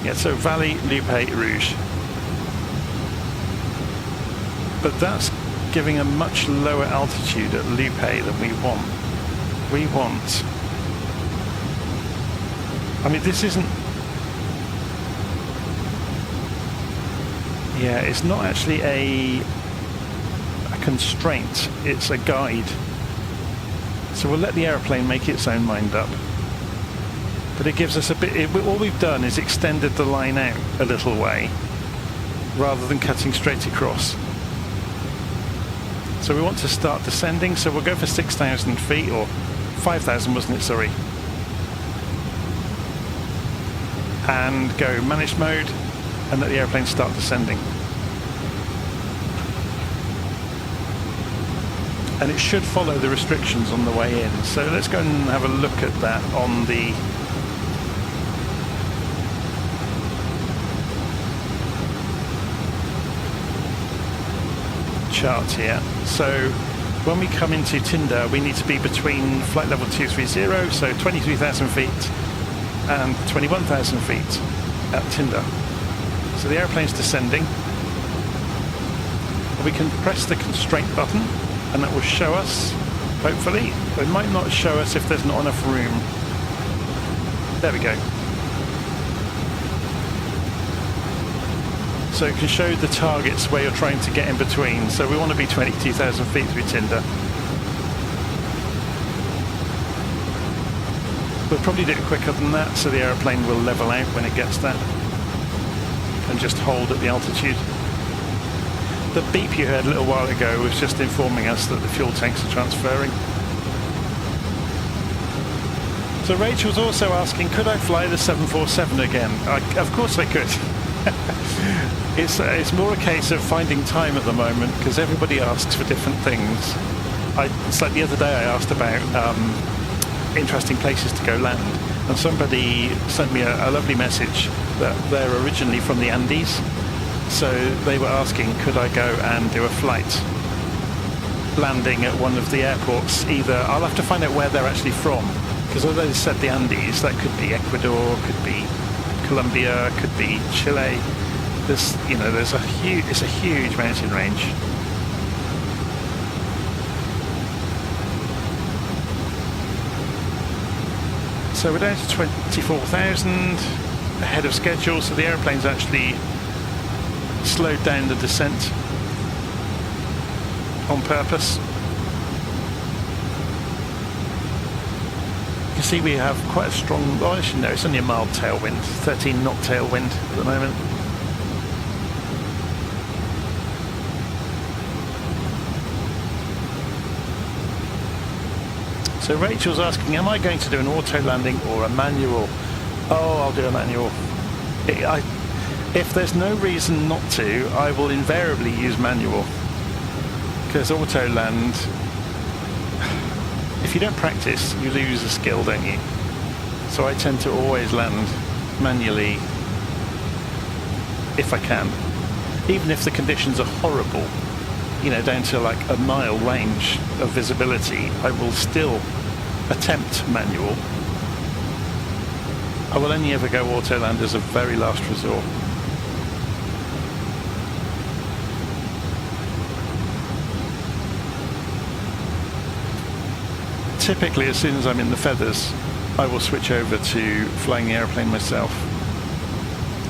Yeah, so Valley, Lupe, Rouge. But that's giving a much lower altitude at Lupe than we want. We want... I mean, this isn't... Yeah, it's not actually a constraint, it's a guide. So we'll let the aeroplane make its own mind up. But it gives us a bit... all we've done is extended the line out a little way, rather than cutting straight across. So we want to start descending, so we'll go for 6,000 feet, or 5,000, wasn't it? Sorry. And go managed mode, and let the airplane start descending. And it should follow the restrictions on the way in. So let's go and have a look at that on the chart here. So when we come into Tinder, we need to be between flight level 230, so 23,000 feet, and 21,000 feet at Tinder. So the airplane's descending. We can press the constraint button, and that will show us, hopefully. It might not show us if there's not enough room. There we go. So it can show the targets where you're trying to get in between. So we want to be 22,000 feet through Tinder. We'll probably do it quicker than that, so the aeroplane will level out when it gets there. And just hold at the altitude. The beep you heard a little while ago was just informing us that the fuel tanks are transferring. So Rachel's also asking, could I fly the 747 again? Of course I could. It's more a case of finding time at the moment, because everybody asks for different things. It's like the other day I asked about interesting places to go land, and somebody sent me a lovely message that they're originally from the Andes. So they were asking, could I go and do a flight landing at one of the airports? Either I'll have to find out where they're actually from, because although they said the Andes, that could be Ecuador, could be Colombia, could be Chile. It's a huge mountain range. So we're down to 24,000 ahead of schedule. So the airplane's actually slowed down the descent on purpose. You can see we have quite a strong, well actually no, it's only a mild tailwind, 13 knot tailwind at the moment. So Rachel's asking, am I going to do an auto landing or a manual? Oh, I'll do a manual. If there's no reason not to, I will invariably use manual. Because auto land, if you don't practice, you lose a skill, don't you? So I tend to always land manually if I can. Even if the conditions are horrible, you know, down to like a mile range of visibility, I will still attempt manual. I will only ever go auto land as a very last resort. Typically, as soon as I'm in the feathers, I will switch over to flying the airplane myself.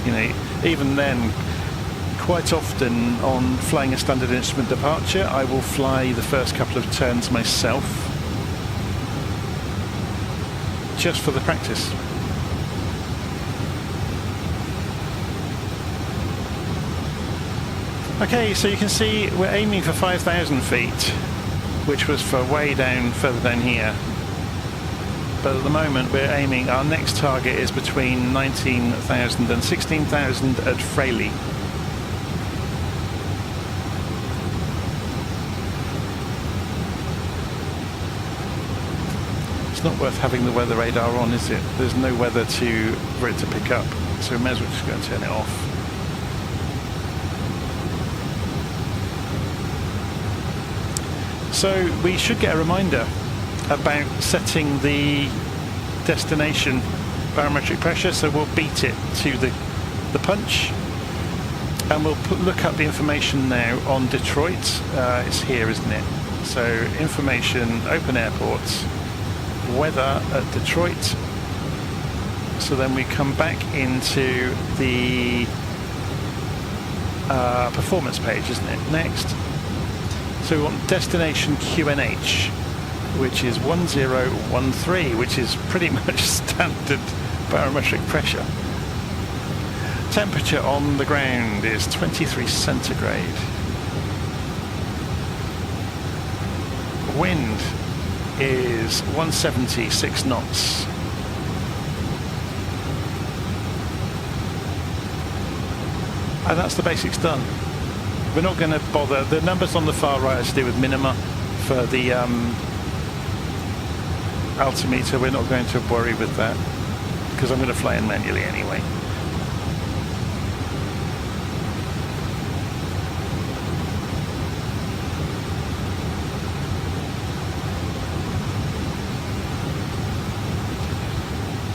You know, even then, quite often on flying a standard instrument departure, I will fly the first couple of turns myself, just for the practice. Okay, so you can see we're aiming for 5,000 feet, which was for way down, further down here. But at the moment we're aiming, our next target is between 19,000 and 16,000 at Fraley. It's not worth having the weather radar on, is it? There's no weather for it to pick up, so we may as well just go and turn it off. So we should get a reminder about setting the destination barometric pressure, so we'll beat it to the punch, and we'll look up the information now on Detroit. It's here, isn't it? So information, open airports, weather at Detroit. So then we come back into the performance page, isn't it? Next. So we want destination QNH, which is 1013, which is pretty much standard barometric pressure. Temperature on the ground is 23 centigrade. Wind is 176 knots. And that's the basics done. We're not going to bother. The numbers on the far right are to do with minima for the altimeter. We're not going to worry with that because I'm going to fly in manually anyway.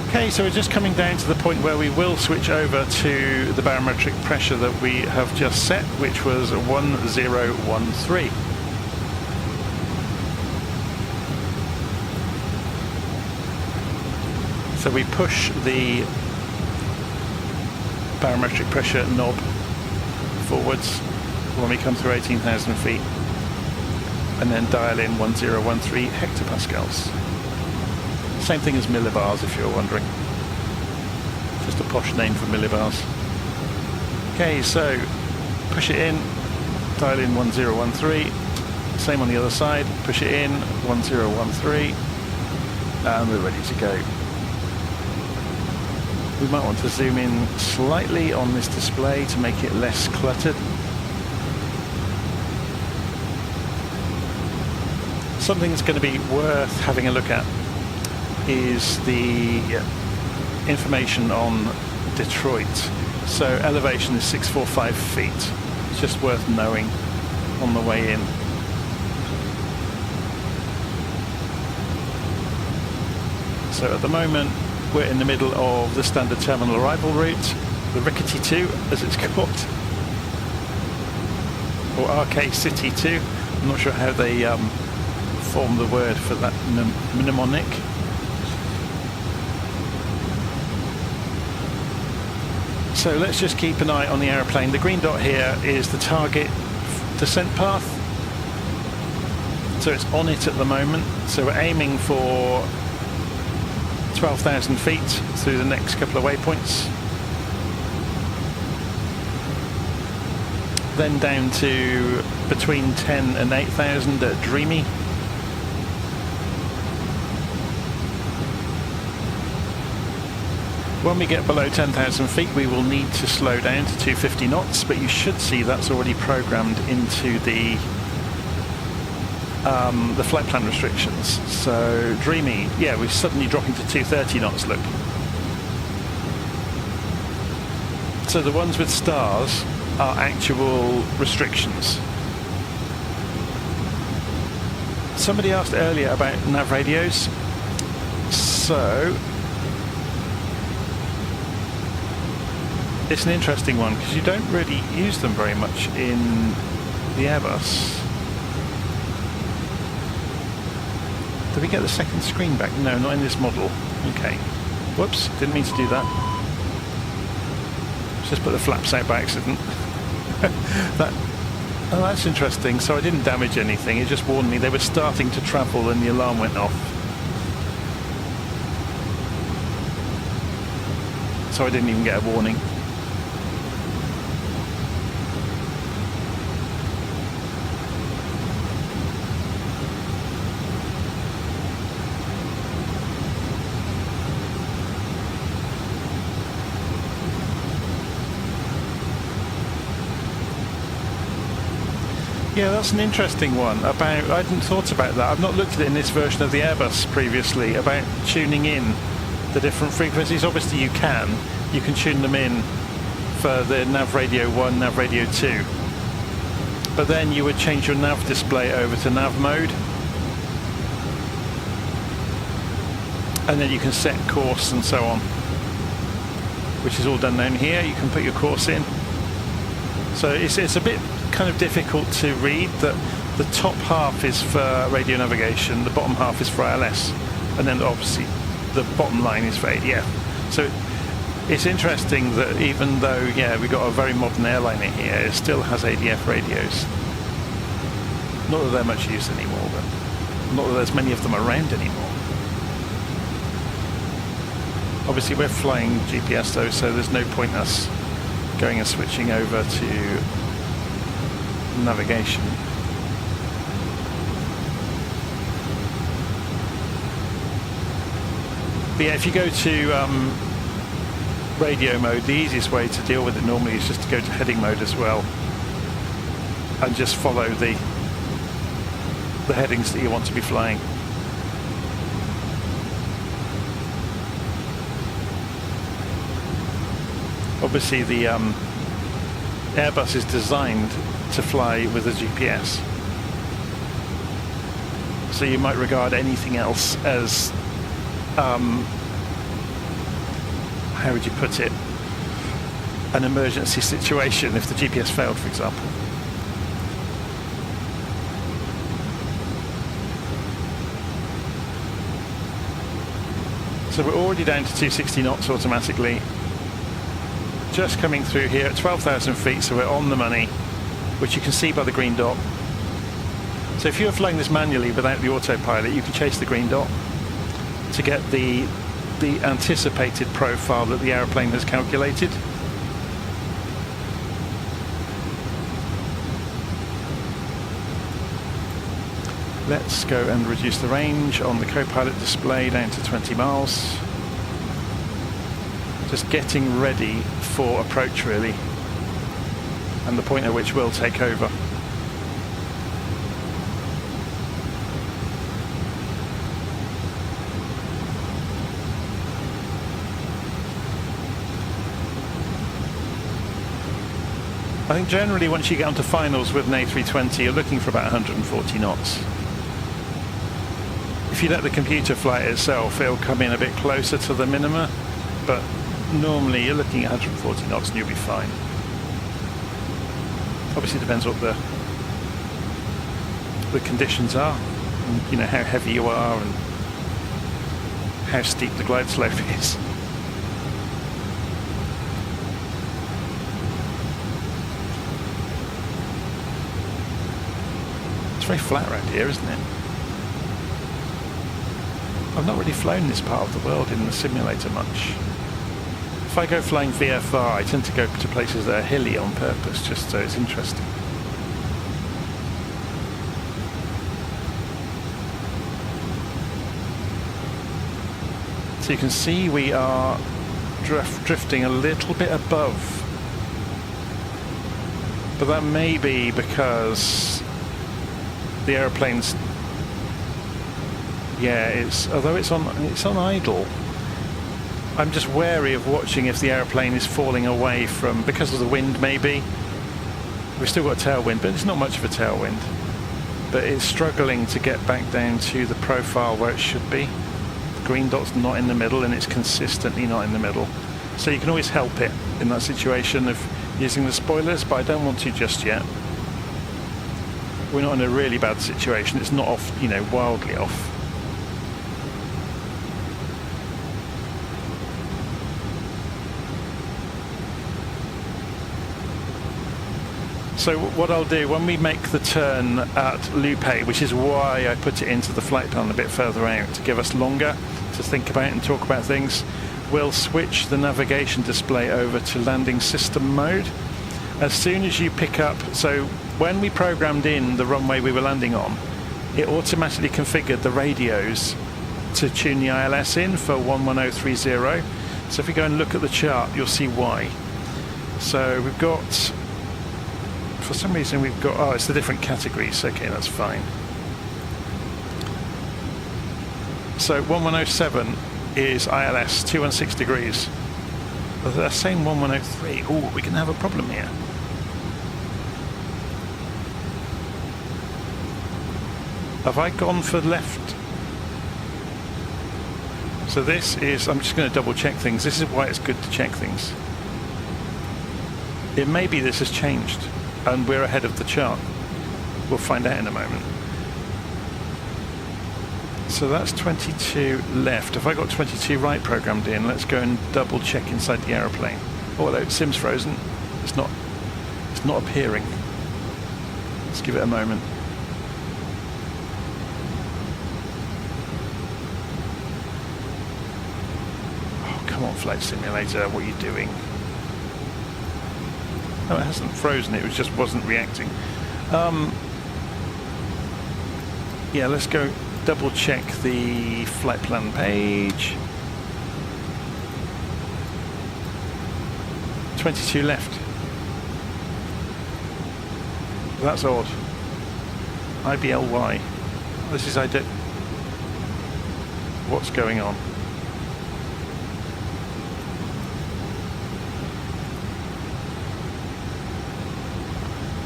Okay, so we're just coming down to the point where we will switch over to the barometric pressure that we have just set, which was 1013. So we push the barometric pressure knob forwards when we come through 18,000 feet, and then dial in 1013 hectopascals. Same thing as millibars, if you're wondering. Just a posh name for millibars. Okay, so push it in, dial in 1013. Same on the other side, push it in, 1013, and we're ready to go. We might want to zoom in slightly on this display to make it less cluttered. Something that's going to be worth having a look at is the information on Detroit. So elevation is 645 feet. It's just worth knowing on the way in. So at the moment we're in the middle of the standard terminal arrival route, the Rickety 2 as it's called, or RK City 2. I'm not sure how they form the word for that mnemonic. So let's just keep an eye on the aeroplane. The green dot here is the target descent path. So it's on it at the moment. So we're aiming for 12,000 feet through the next couple of waypoints. Then down to between 10 and 8,000 at Dreamy. When we get below 10,000 feet, we will need to slow down to 250 knots, but you should see that's already programmed into the flight plan restrictions. So Dreamy, yeah, we're suddenly dropping to 230 knots, look. So the ones with stars are actual restrictions. Somebody asked earlier about nav radios. So it's an interesting one because you don't really use them very much in the Airbus. Did we get the second screen back? No, not in this model. Okay. Whoops, didn't mean to do that. Just put the flaps out by accident. Oh, that's interesting. So I didn't damage anything. It just warned me they were starting to travel and the alarm went off. So I didn't even get a warning. Yeah, that's an interesting one. I hadn't thought about that. I've not looked at it in this version of the Airbus previously, about tuning in the different frequencies. Obviously you can tune them in for the Nav Radio 1, Nav Radio 2. But then you would change your nav display over to nav mode. And then you can set course and so on, which is all done down here. You can put your course in. So it's a bit kind of difficult to read that the top half is for radio navigation, the bottom half is for ILS, and then obviously the bottom line is for ADF. So it's interesting that even though, yeah, we've got a very modern airliner here, it still has ADF radios. Not that they're much use anymore, but not that there's many of them around anymore. Obviously we're flying GPS though, so there's no point us going and switching over to navigation. But yeah, if you go to radio mode, the easiest way to deal with it normally is just to go to heading mode as well and just follow the headings that you want to be flying. Obviously the Airbus is designed to fly with a GPS, so you might regard anything else as how would you put it, an emergency situation if the GPS failed, for example. So we're already down to 260 knots automatically. Just coming through here at 12,000 feet, so we're on the money, which you can see by the green dot. So if you're flying this manually without the autopilot, you can chase the green dot to get the anticipated profile that the aeroplane has calculated. Let's go and reduce the range on the co-pilot display down to 20 miles. Just getting ready for approach really, and the point at which we'll take over. I think generally once you get onto finals with an A320, you're looking for about 140 knots. If you let the computer fly it itself, it'll come in a bit closer to the minima, but normally you're looking at 140 knots and you'll be fine. Obviously it depends what the conditions are, and, you know, how heavy you are and how steep the glide slope is. It's very flat around here, isn't it? I've not really flown this part of the world in the simulator much. If I go flying VFR, I tend to go to places that are hilly on purpose, just so it's interesting. So you can see we are drifting a little bit above, but that may be because the aeroplane's, yeah, although it's on idle. I'm just wary of watching if the aeroplane is falling away from, because of the wind maybe. We've still got a tailwind, but it's not much of a tailwind. But it's struggling to get back down to the profile where it should be. The green dot's not in the middle, and it's consistently not in the middle. So you can always help it in that situation of using the spoilers, but I don't want to just yet. We're not in a really bad situation. It's not off, you know, wildly off. So what I'll do, when we make the turn at Lupe, which is why I put it into the flight plan a bit further out, to give us longer to think about and talk about things, we'll switch the navigation display over to landing system mode. As soon as you pick up, so when we programmed in the runway we were landing on, it automatically configured the radios to tune the ILS in for 11030. So if we go and look at the chart, you'll see why. So we've got, for some reason we've got, oh, it's the different categories. Okay, that's fine. So 1107 is ILS 216 degrees. But they're saying 1103. Oh, we can have a problem here. Have I gone for left? So this is, I'm just going to double check things. This is why it's good to check things. It may be this has changed and we're ahead of the chart. We'll find out in a moment. So that's 22 left. If I got 22 right programmed in, let's go and double check inside the aeroplane. Oh, hello, Sim's frozen. It's not appearing. Let's give it a moment. Oh, come on, Flight Simulator, what are you doing? No, it hasn't frozen, it just wasn't reacting. Yeah, let's go double check the flight plan page. 22 left. That's odd. IBLY. This is ID. What's going on?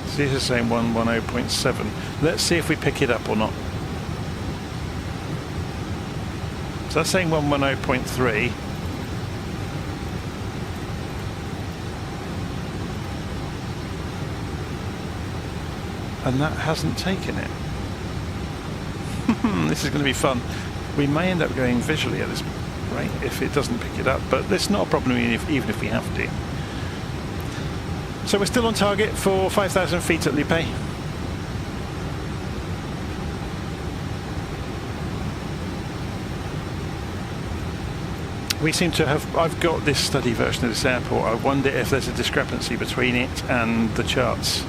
So this is saying 110.7. Let's see if we pick it up or not. So that's saying 110.3. And that hasn't taken it. This is going to be fun. We may end up going visually at this rate if it doesn't pick it up, but it's not a problem even if we have to. So we're still on target for 5,000 feet at Lupe. We seem to have, I've got this study version of this airport. I wonder if there's a discrepancy between it and the charts.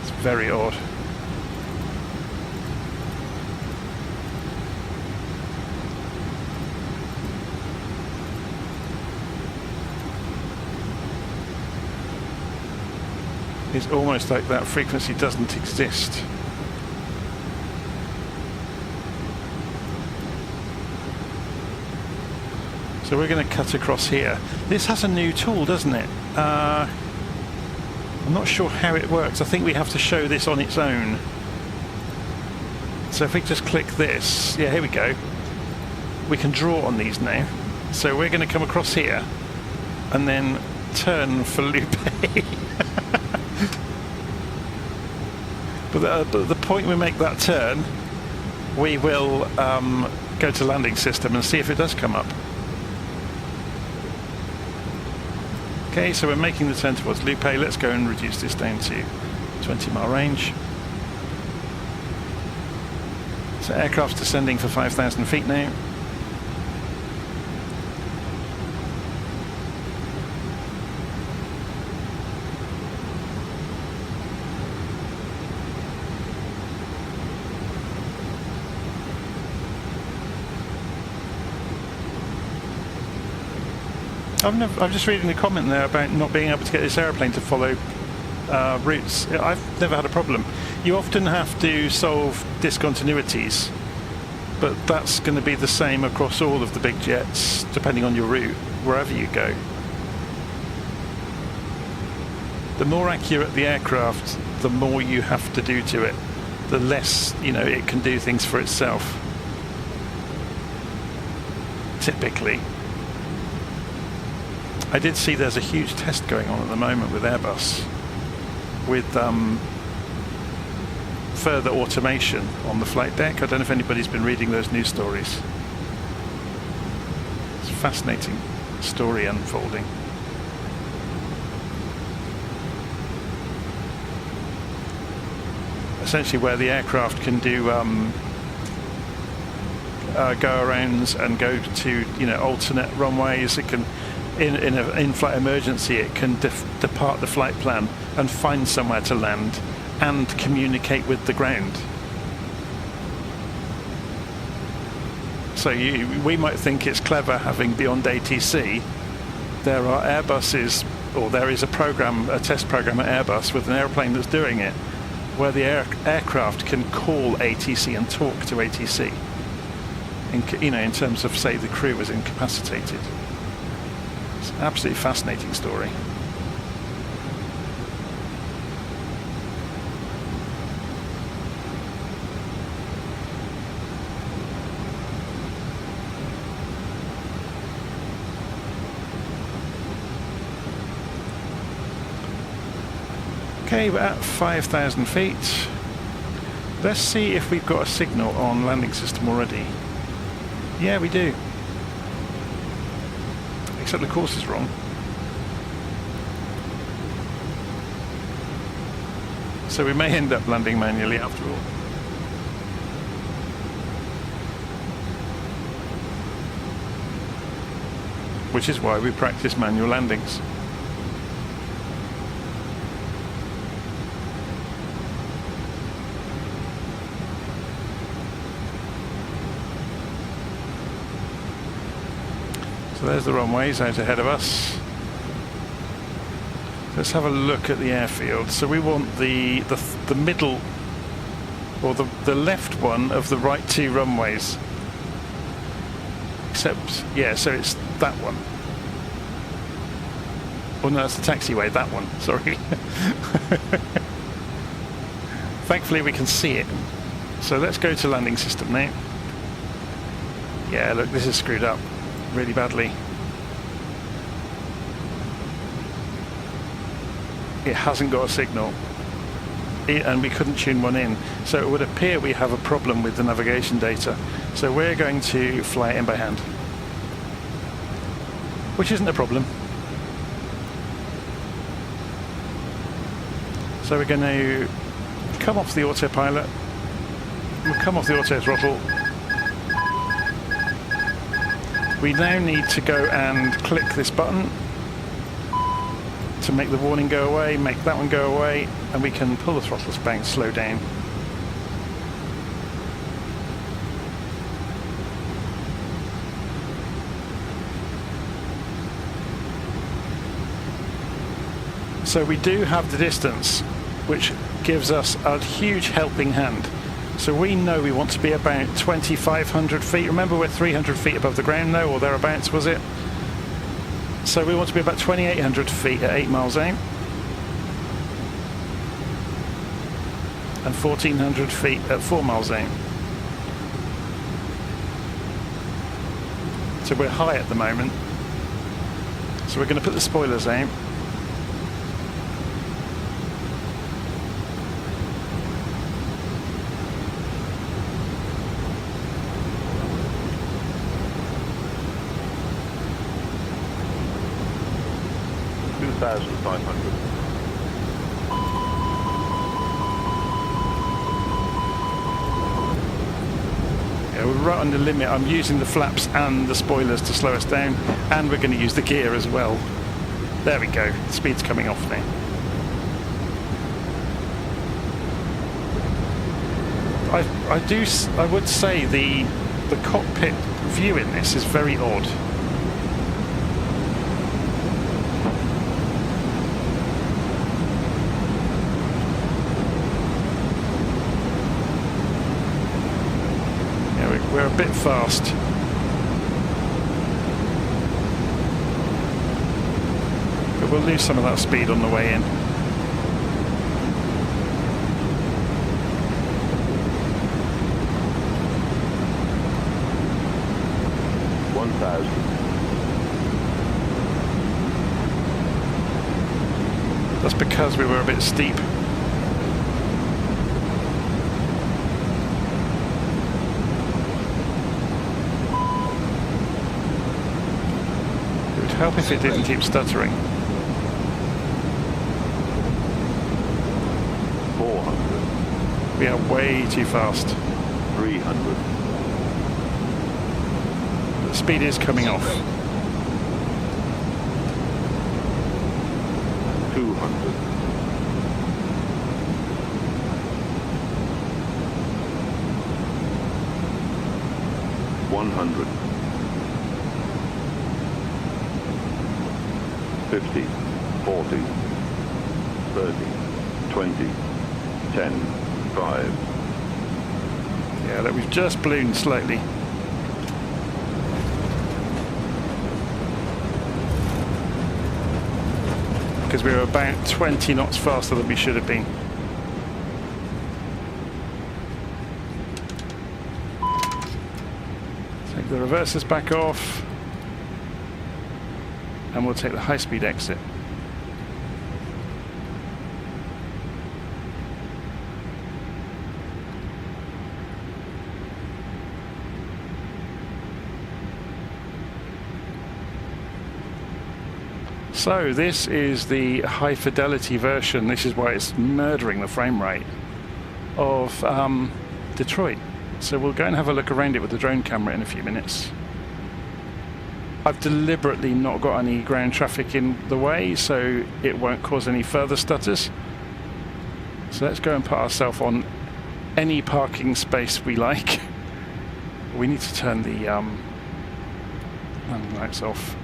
It's very odd. It's almost like that frequency doesn't exist. So we're going to cut across here. This has a new tool, doesn't it? I'm not sure how it works. I think we have to show this on its own. So if we just click this, yeah, here we go. We can draw on these now. So we're going to come across here and then turn for Lupe. But the point we make that turn, we will go to landing system and see if it does come up. Okay, so we're making the turn towards Lupe. Let's go and reduce this down to 20-mile range. So aircraft's descending for 5,000 feet now. I'm just reading the comment there about not being able to get this aeroplane to follow routes. I've never had a problem. You often have to solve discontinuities, but that's going to be the same across all of the big jets, depending on your route, wherever you go. The more accurate the aircraft, the more you have to do to it. The less, it can do things for itself. Typically. I did see there's a huge test going on at the moment with Airbus, with further automation on the flight deck. I don't know if anybody's been reading those news stories. It's a fascinating story unfolding. Essentially where the aircraft can do go-arounds and go to alternate runways. It can in an in-flight emergency, it can depart the flight plan and find somewhere to land and communicate with the ground. So we might think it's clever having beyond ATC. There are Airbuses, or there is a test program at Airbus with an airplane that's doing it, where the aircraft can call ATC and talk to ATC. In terms of, say, the crew is incapacitated. It's an absolutely fascinating story. Okay, we're at 5,000 feet. Let's see if we've got a signal on landing system already. Yeah, we do. Except the course is wrong. So we may end up landing manually after all. Which is why we practice manual landings. So there's the runways out ahead of us. Let's have a look at the airfield. So we want the middle, or the left one of the right two runways. Except, yeah, so it's that one. Oh no, that's the taxiway, that one, sorry. Thankfully we can see it. So let's go to landing system now. Yeah, look, this is screwed up really badly. It hasn't got a signal. And we couldn't tune one in. So it would appear we have a problem with the navigation data. So we're going to fly it in by hand. Which isn't a problem. So we're going to come off the autopilot. We'll come off the auto throttle. We now need to go and click this button to make the warning go away, make that one go away, and we can pull the throttles back, slow down. So we do have the distance, which gives us a huge helping hand. So we know we want to be about 2,500 feet. Remember, we're 300 feet above the ground now, or thereabouts, was it? So we want to be about 2,800 feet at 8 miles out. And 1,400 feet at 4 miles out. So we're high at the moment. So we're going to put the spoilers out. Yeah, we're right on the limit. I'm using the flaps and the spoilers to slow us down, and we're going to use the gear as well. There we go. The speed's coming off now. I would say the cockpit view in this is very odd. We're a bit fast. But we'll lose some of that speed on the way in. That's because we were a bit steep. Help if it didn't keep stuttering.
400.
We are way too fast.
300.
The speed is coming off.
200. 100. 50, 40, 30, 20, 10, 5.
Yeah, look, we've just ballooned slightly. Because we were about 20 knots faster than we should have been. Take the reversers back off. And we'll take the high-speed exit. So this is the high-fidelity version. This is why it's murdering the frame rate of Detroit. So we'll go and have a look around it with the drone camera in a few minutes. I've deliberately not got any ground traffic in the way, so it won't cause any further stutters. So let's go and put ourselves on any parking space we like. We need to turn the landing lights off.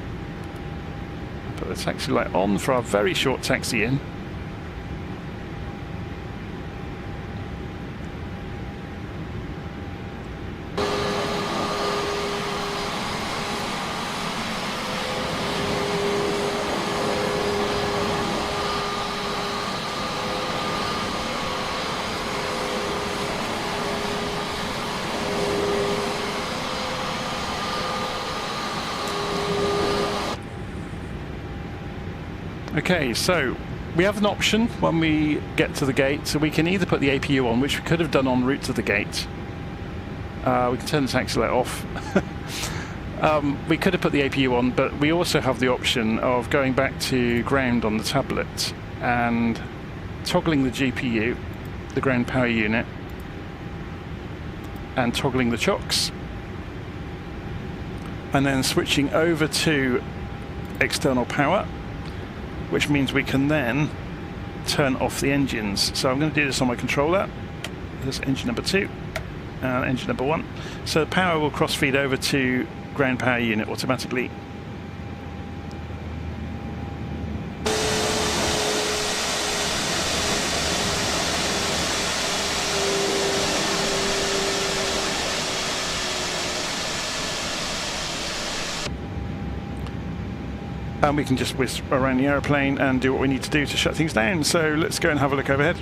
Put the taxi light on for our very short taxi in. Okay, so we have an option when we get to the gate, so we can either put the APU on, which we could have done en route to the gate. We can turn the taxi light off. We could have put the APU on, but we also have the option of going back to ground on the tablet and toggling the GPU, the ground power unit, and toggling the chocks, and then switching over to external power, which means we can then turn off the engines. So I'm going to do this on my controller. There's engine number 2 and engine number 1. So the power will cross feed over to ground power unit automatically. And we can just whiz around the aeroplane and do what we need to do to shut things down. So let's go and have a look overhead.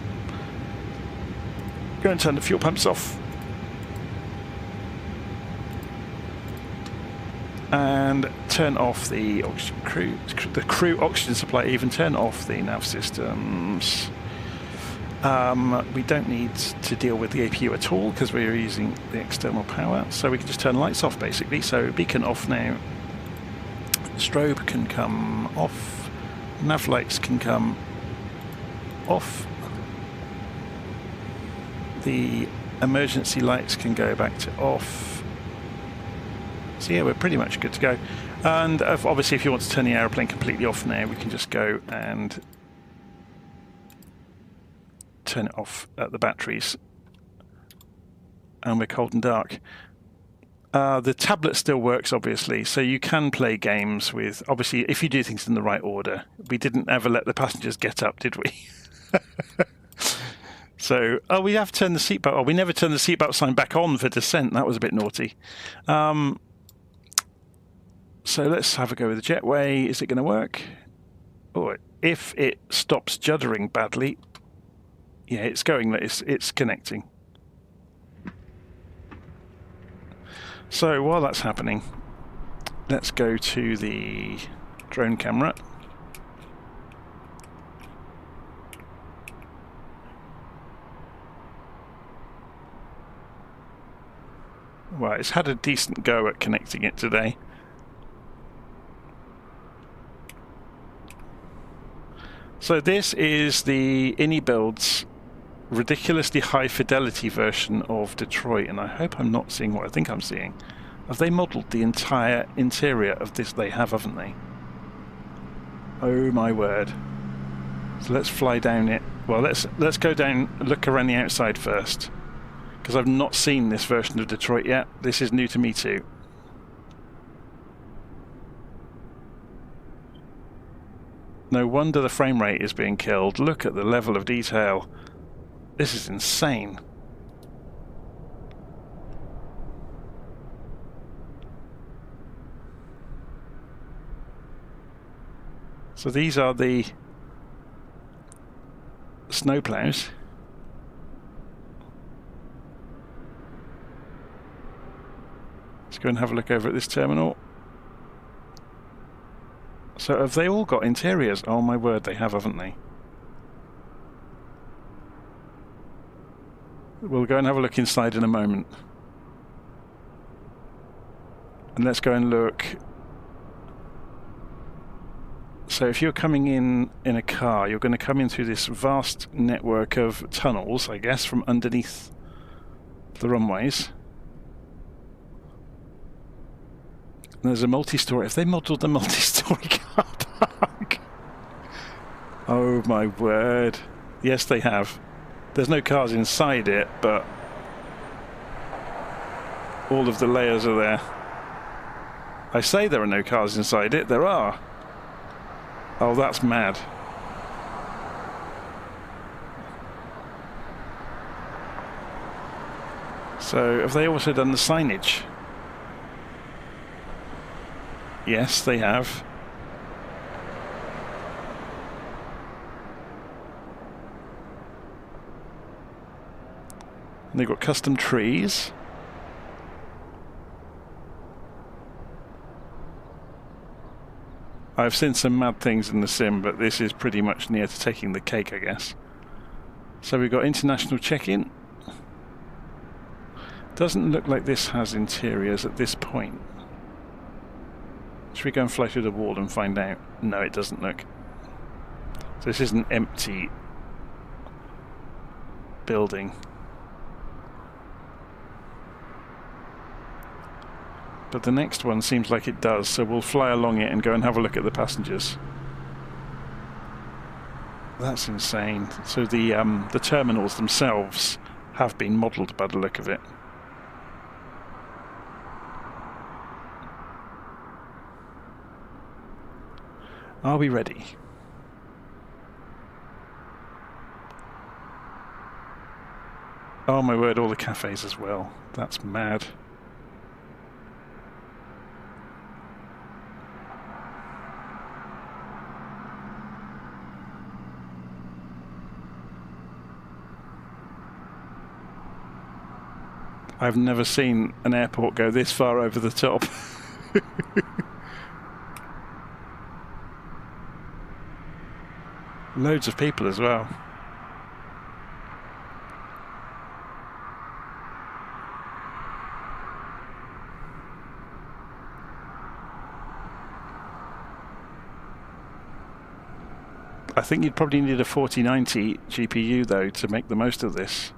Go and turn the fuel pumps off. And turn off the crew oxygen supply, even turn off the nav systems. We don't need to deal with the APU at all because we're using the external power. So we can just turn lights off basically. So beacon off now. Strobe can come off, nav lights can come off, the emergency lights can go back to off. So yeah, we're pretty much good to go. And obviously if you want to turn the aeroplane completely off now, we can just go and turn it off at the batteries. And we're cold and dark. The tablet still works, obviously, so you can play games with, obviously, if you do things in the right order. We didn't ever let the passengers get up, did we? So, oh, we have turned the seatbelt. Oh, we never turned the seatbelt sign back on for descent. That was a bit naughty. So let's have a go with the jetway. Is it going to work? Oh, if it stops juddering badly, yeah, it's going. It's connecting. So while that's happening, let's go to the drone camera. Well, it's had a decent go at connecting it today. So this is the Inibuilds ridiculously high fidelity version of Detroit, and I hope I'm not seeing what I think I'm seeing. Have they modelled the entire interior of this? They have, haven't they? Oh my word. So let's fly down it. Well, let's go down, look around the outside first, because I've not seen this version of Detroit yet. This is new to me too. No wonder the frame rate is being killed. Look at the level of detail. This is insane. So these are the snowplows. Let's go and have a look over at this terminal. So have they all got interiors? Oh my word, they have, haven't they? We'll go and have a look inside in a moment. And let's go and look. So if you're coming in a car, you're going to come in through this vast network of tunnels, I guess, from underneath the runways. And there's a multi-story. Have they modelled the multi-story car park? Oh my word. Yes, they have. There's no cars inside it, but all of the layers are there. I say there are no cars inside it, there are. Oh, that's mad. So, have they also done the signage? Yes, they have. And they've got custom trees. I've seen some mad things in the sim, but this is pretty much near to taking the cake, I guess. So we've got international check-in. Doesn't look like this has interiors at this point. Should we go and fly through the wall and find out? No, it doesn't look. So this is an empty building. But the next one seems like it does, so we'll fly along it and go and have a look at the passengers. That's insane. So the terminals themselves have been modelled by the look of it. Are we ready? Oh my word, all the cafes as well. That's mad. I've never seen an airport go this far over the top. Loads of people as well. I think you'd probably need a 4090 GPU though to make the most of this.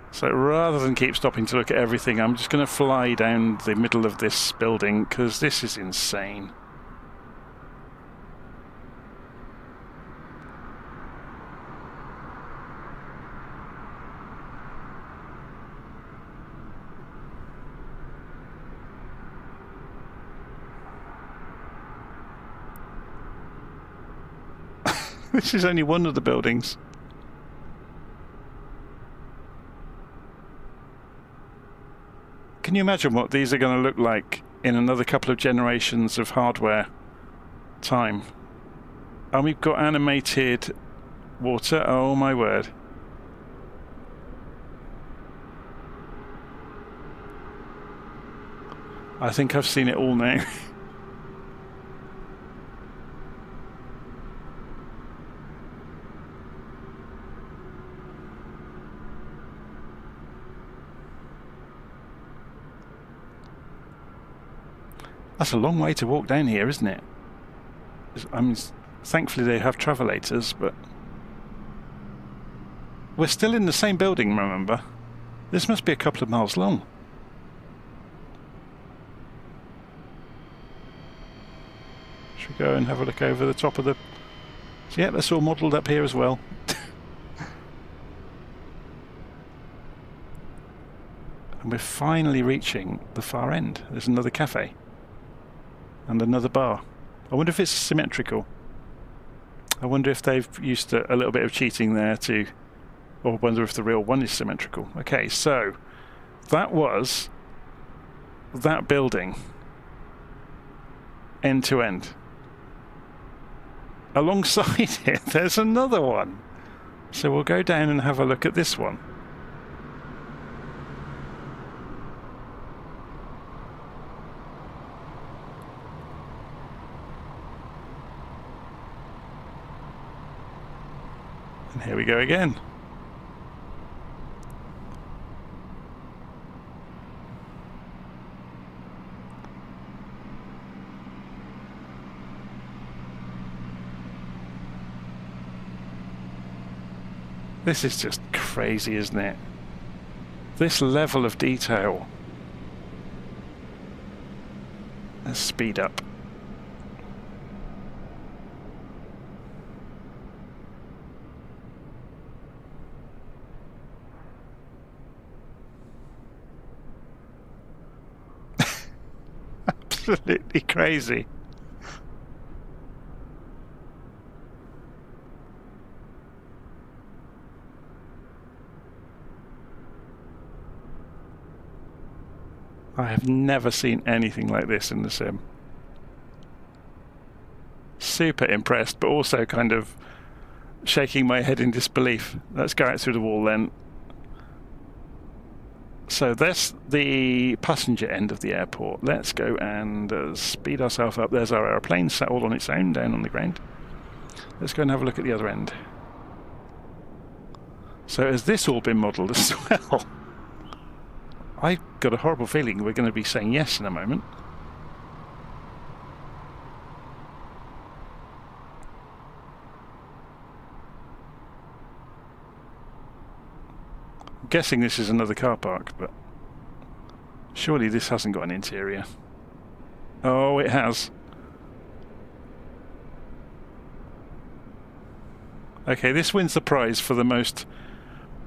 So rather than keep stopping to look at everything, I'm just going to fly down the middle of this building because this is insane. This is only one of the buildings. Can you imagine what these are going to look like in another couple of generations of hardware time? And we've got animated water. Oh my word. I think I've seen it all now. That's a long way to walk down here, isn't it? I mean, thankfully they have travelators, but we're still in the same building, remember? This must be a couple of miles long. Should we go and have a look over the top of the... So yeah, that's all modelled up here as well. And we're finally reaching the far end. There's another cafe. And another bar. I wonder if it's symmetrical. I wonder if they've used a little bit of cheating there to... Or wonder if the real one is symmetrical. Okay, so that was that building end to end. Alongside it, there's another one. So we'll go down and have a look at this one. And here we go again. This is just crazy, isn't it? This level of detail. Let's speed up. absolutely crazy. I have never seen anything like this in the sim. Super impressed, but also kind of shaking my head in disbelief. Let's go out through the wall then. So that's the passenger end of the airport. Let's go and speed ourselves up. There's our aeroplane settled on its own down on the ground. Let's go and have a look at the other end. So has this all been modelled as well? I've got a horrible feeling we're going to be saying yes in a moment. I'm guessing this is another car park, but surely this hasn't got an interior. Oh, it has. Okay, this wins the prize for the most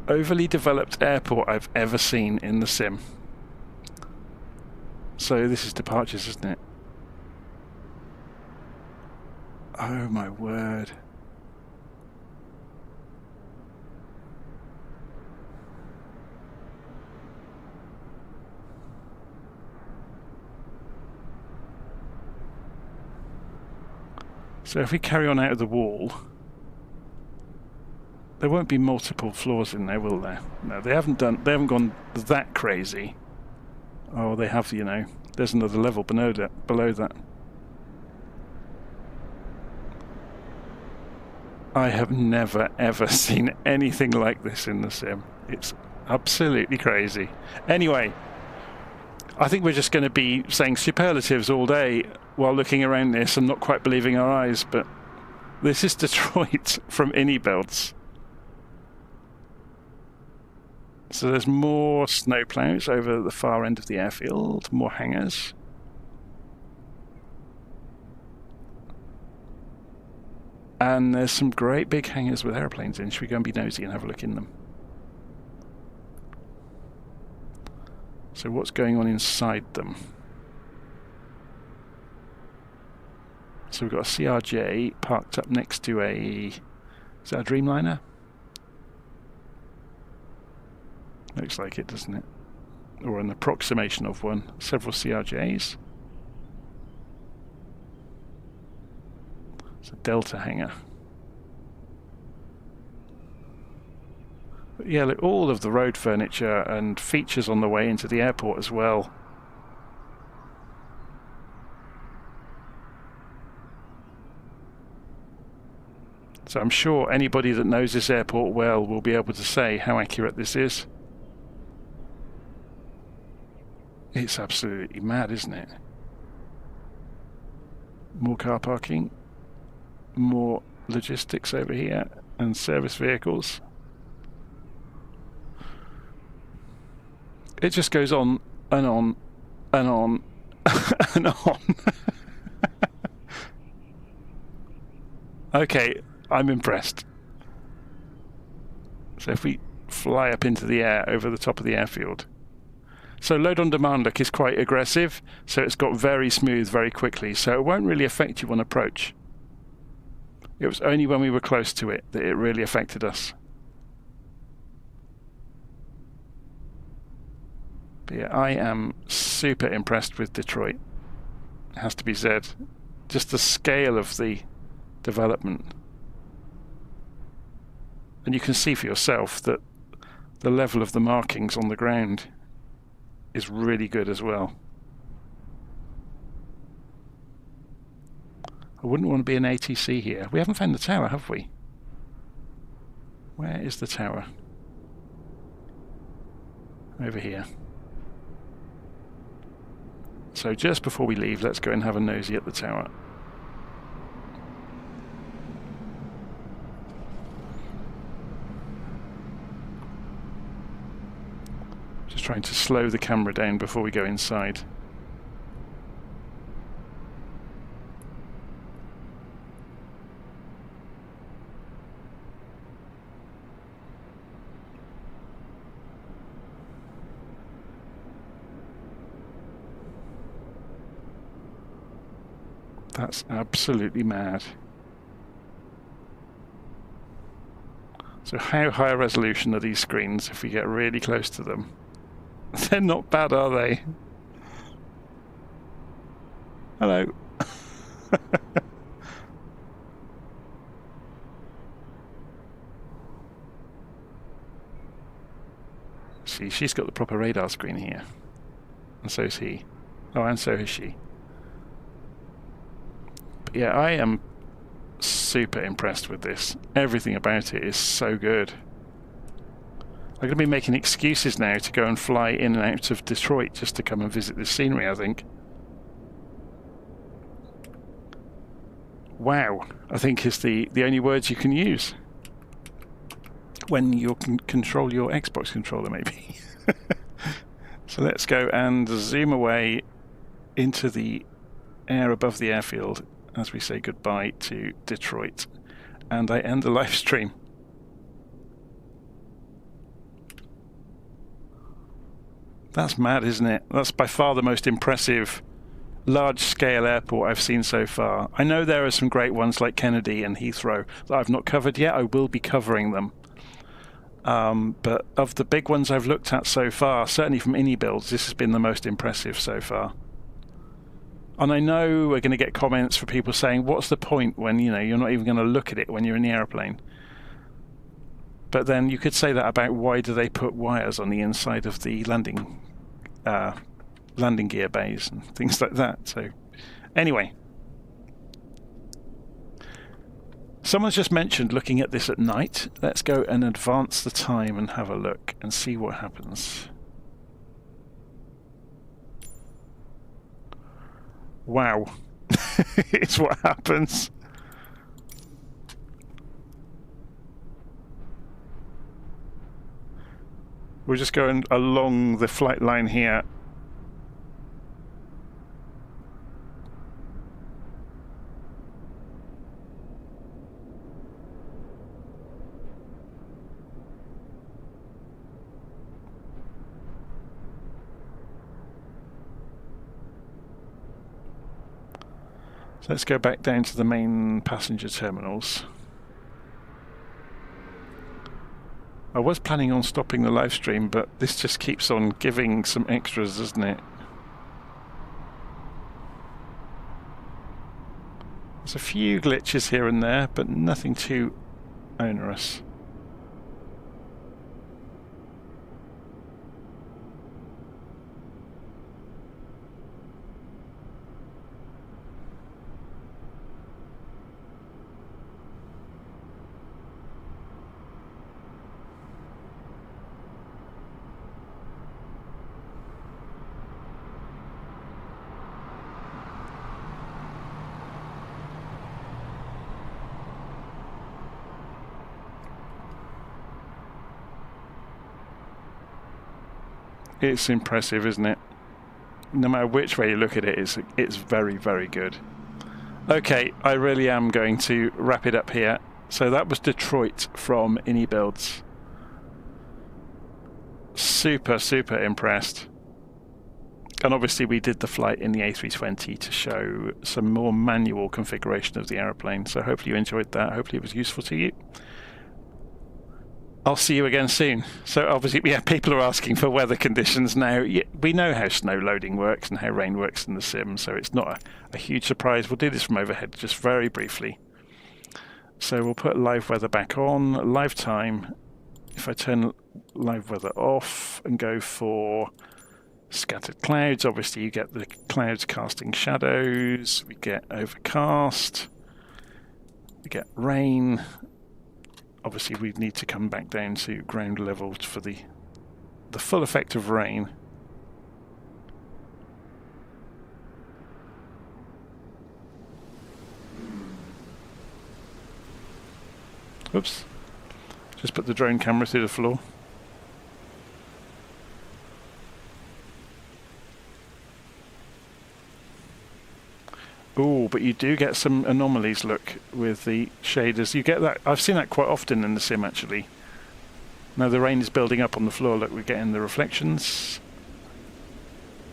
overly developed airport I've ever seen in the sim. So this is departures, isn't it? Oh my word. So if we carry on out of the wall, there won't be multiple floors in there, will there? No, they haven't gone that crazy. Oh, they have, you know. There's another level below that. I have never ever seen anything like this in the sim. It's absolutely crazy. Anyway, I think we're just going to be saying superlatives all day while looking around this and not quite believing our eyes, but this is Detroit from Inibuilds. So there's more snowplows over the far end of the airfield, more hangars. And there's some great big hangars with aeroplanes in. Should we go and be nosy and have a look in them? So what's going on inside them? So we've got a CRJ parked up next to is that a Dreamliner? Looks like it, doesn't it? Or an approximation of one. Several CRJs. It's a Delta hangar. But yeah, look, all of the road furniture and features on the way into the airport as well. So I'm sure anybody that knows this airport well will be able to say how accurate this is. It's absolutely mad, isn't it? More car parking, more logistics over here, and service vehicles. It just goes on and on and on and on. Okay, I'm impressed. So if we fly up into the air over the top of the airfield. So load on demand look is quite aggressive, so it's got very smooth very quickly, so it won't really affect you on approach. It was only when we were close to it that it really affected us. But yeah, I am super impressed with Detroit. It has to be said. Just the scale of the development. And you can see for yourself that the level of the markings on the ground is really good as well. I wouldn't want to be an ATC here. We haven't found the tower, have we? Where is the tower? Over here. So just before we leave, let's go and have a nosy at the tower. Just trying to slow the camera down before we go inside. That's absolutely mad. So how high a resolution are these screens if we get really close to them? They're not bad, are they? Hello. See, she's got the proper radar screen here. And so is he. Oh, and so is she. But yeah, I am super impressed with this. Everything about it is so good. I'm going to be making excuses now to go and fly in and out of Detroit just to come and visit this scenery, I think. Wow, I think is the only words you can use when you can control your Xbox controller, maybe. So let's go and zoom away into the air above the airfield as we say goodbye to Detroit. And I end the live stream. That's mad, isn't it? That's by far the most impressive large-scale airport I've seen so far. I know there are some great ones like Kennedy and Heathrow that I've not covered yet. I will be covering them. But of the big ones I've looked at so far, certainly from Inibuilds, this has been the most impressive so far. And I know we're going to get comments from people saying, what's the point when, you know, you're not even going to look at it when you're in the airplane? But then you could say that about why do they put wires on the inside of the landing gear bays and things like that. So anyway, someone's just mentioned looking at this at night. Let's go and advance the time and have a look and see what happens. Wow. It's what happens. We're just going along the flight line here. So let's go back down to the main passenger terminals. I was planning on stopping the live stream, but this just keeps on giving some extras, doesn't it? There's a few glitches here and there, but nothing too onerous. It's impressive, isn't it? No matter which way you look at it, it's very, very good. Okay, I really am going to wrap it up here. So that was Detroit from Inibuilds. Super, super impressed. And obviously we did the flight in the A320 to show some more manual configuration of the aeroplane. So hopefully you enjoyed that. Hopefully it was useful to you. I'll see you again soon. So obviously, yeah, people are asking for weather conditions now. We know how snow loading works and how rain works in the sim, so it's not a huge surprise. We'll do this from overhead just very briefly. So we'll put live weather back on, live time. If I turn live weather off and go for scattered clouds, obviously you get the clouds casting shadows, we get overcast, we get rain. Obviously we need to come back down to ground level for the full effect of rain. Oops. Just put the drone camera through the floor. Oh, but you do get some anomalies, look, with the shaders. You get that. I've seen that quite often in the sim, actually. Now the rain is building up on the floor. Look, we're getting the reflections.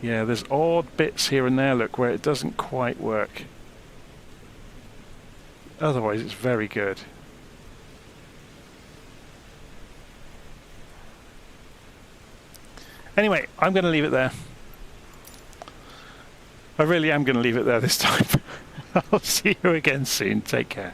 Yeah, there's odd bits here and there, look, where it doesn't quite work. Otherwise, it's very good. Anyway, I'm going to leave it there. I really am going to leave it there this time. I'll see you again soon. Take care.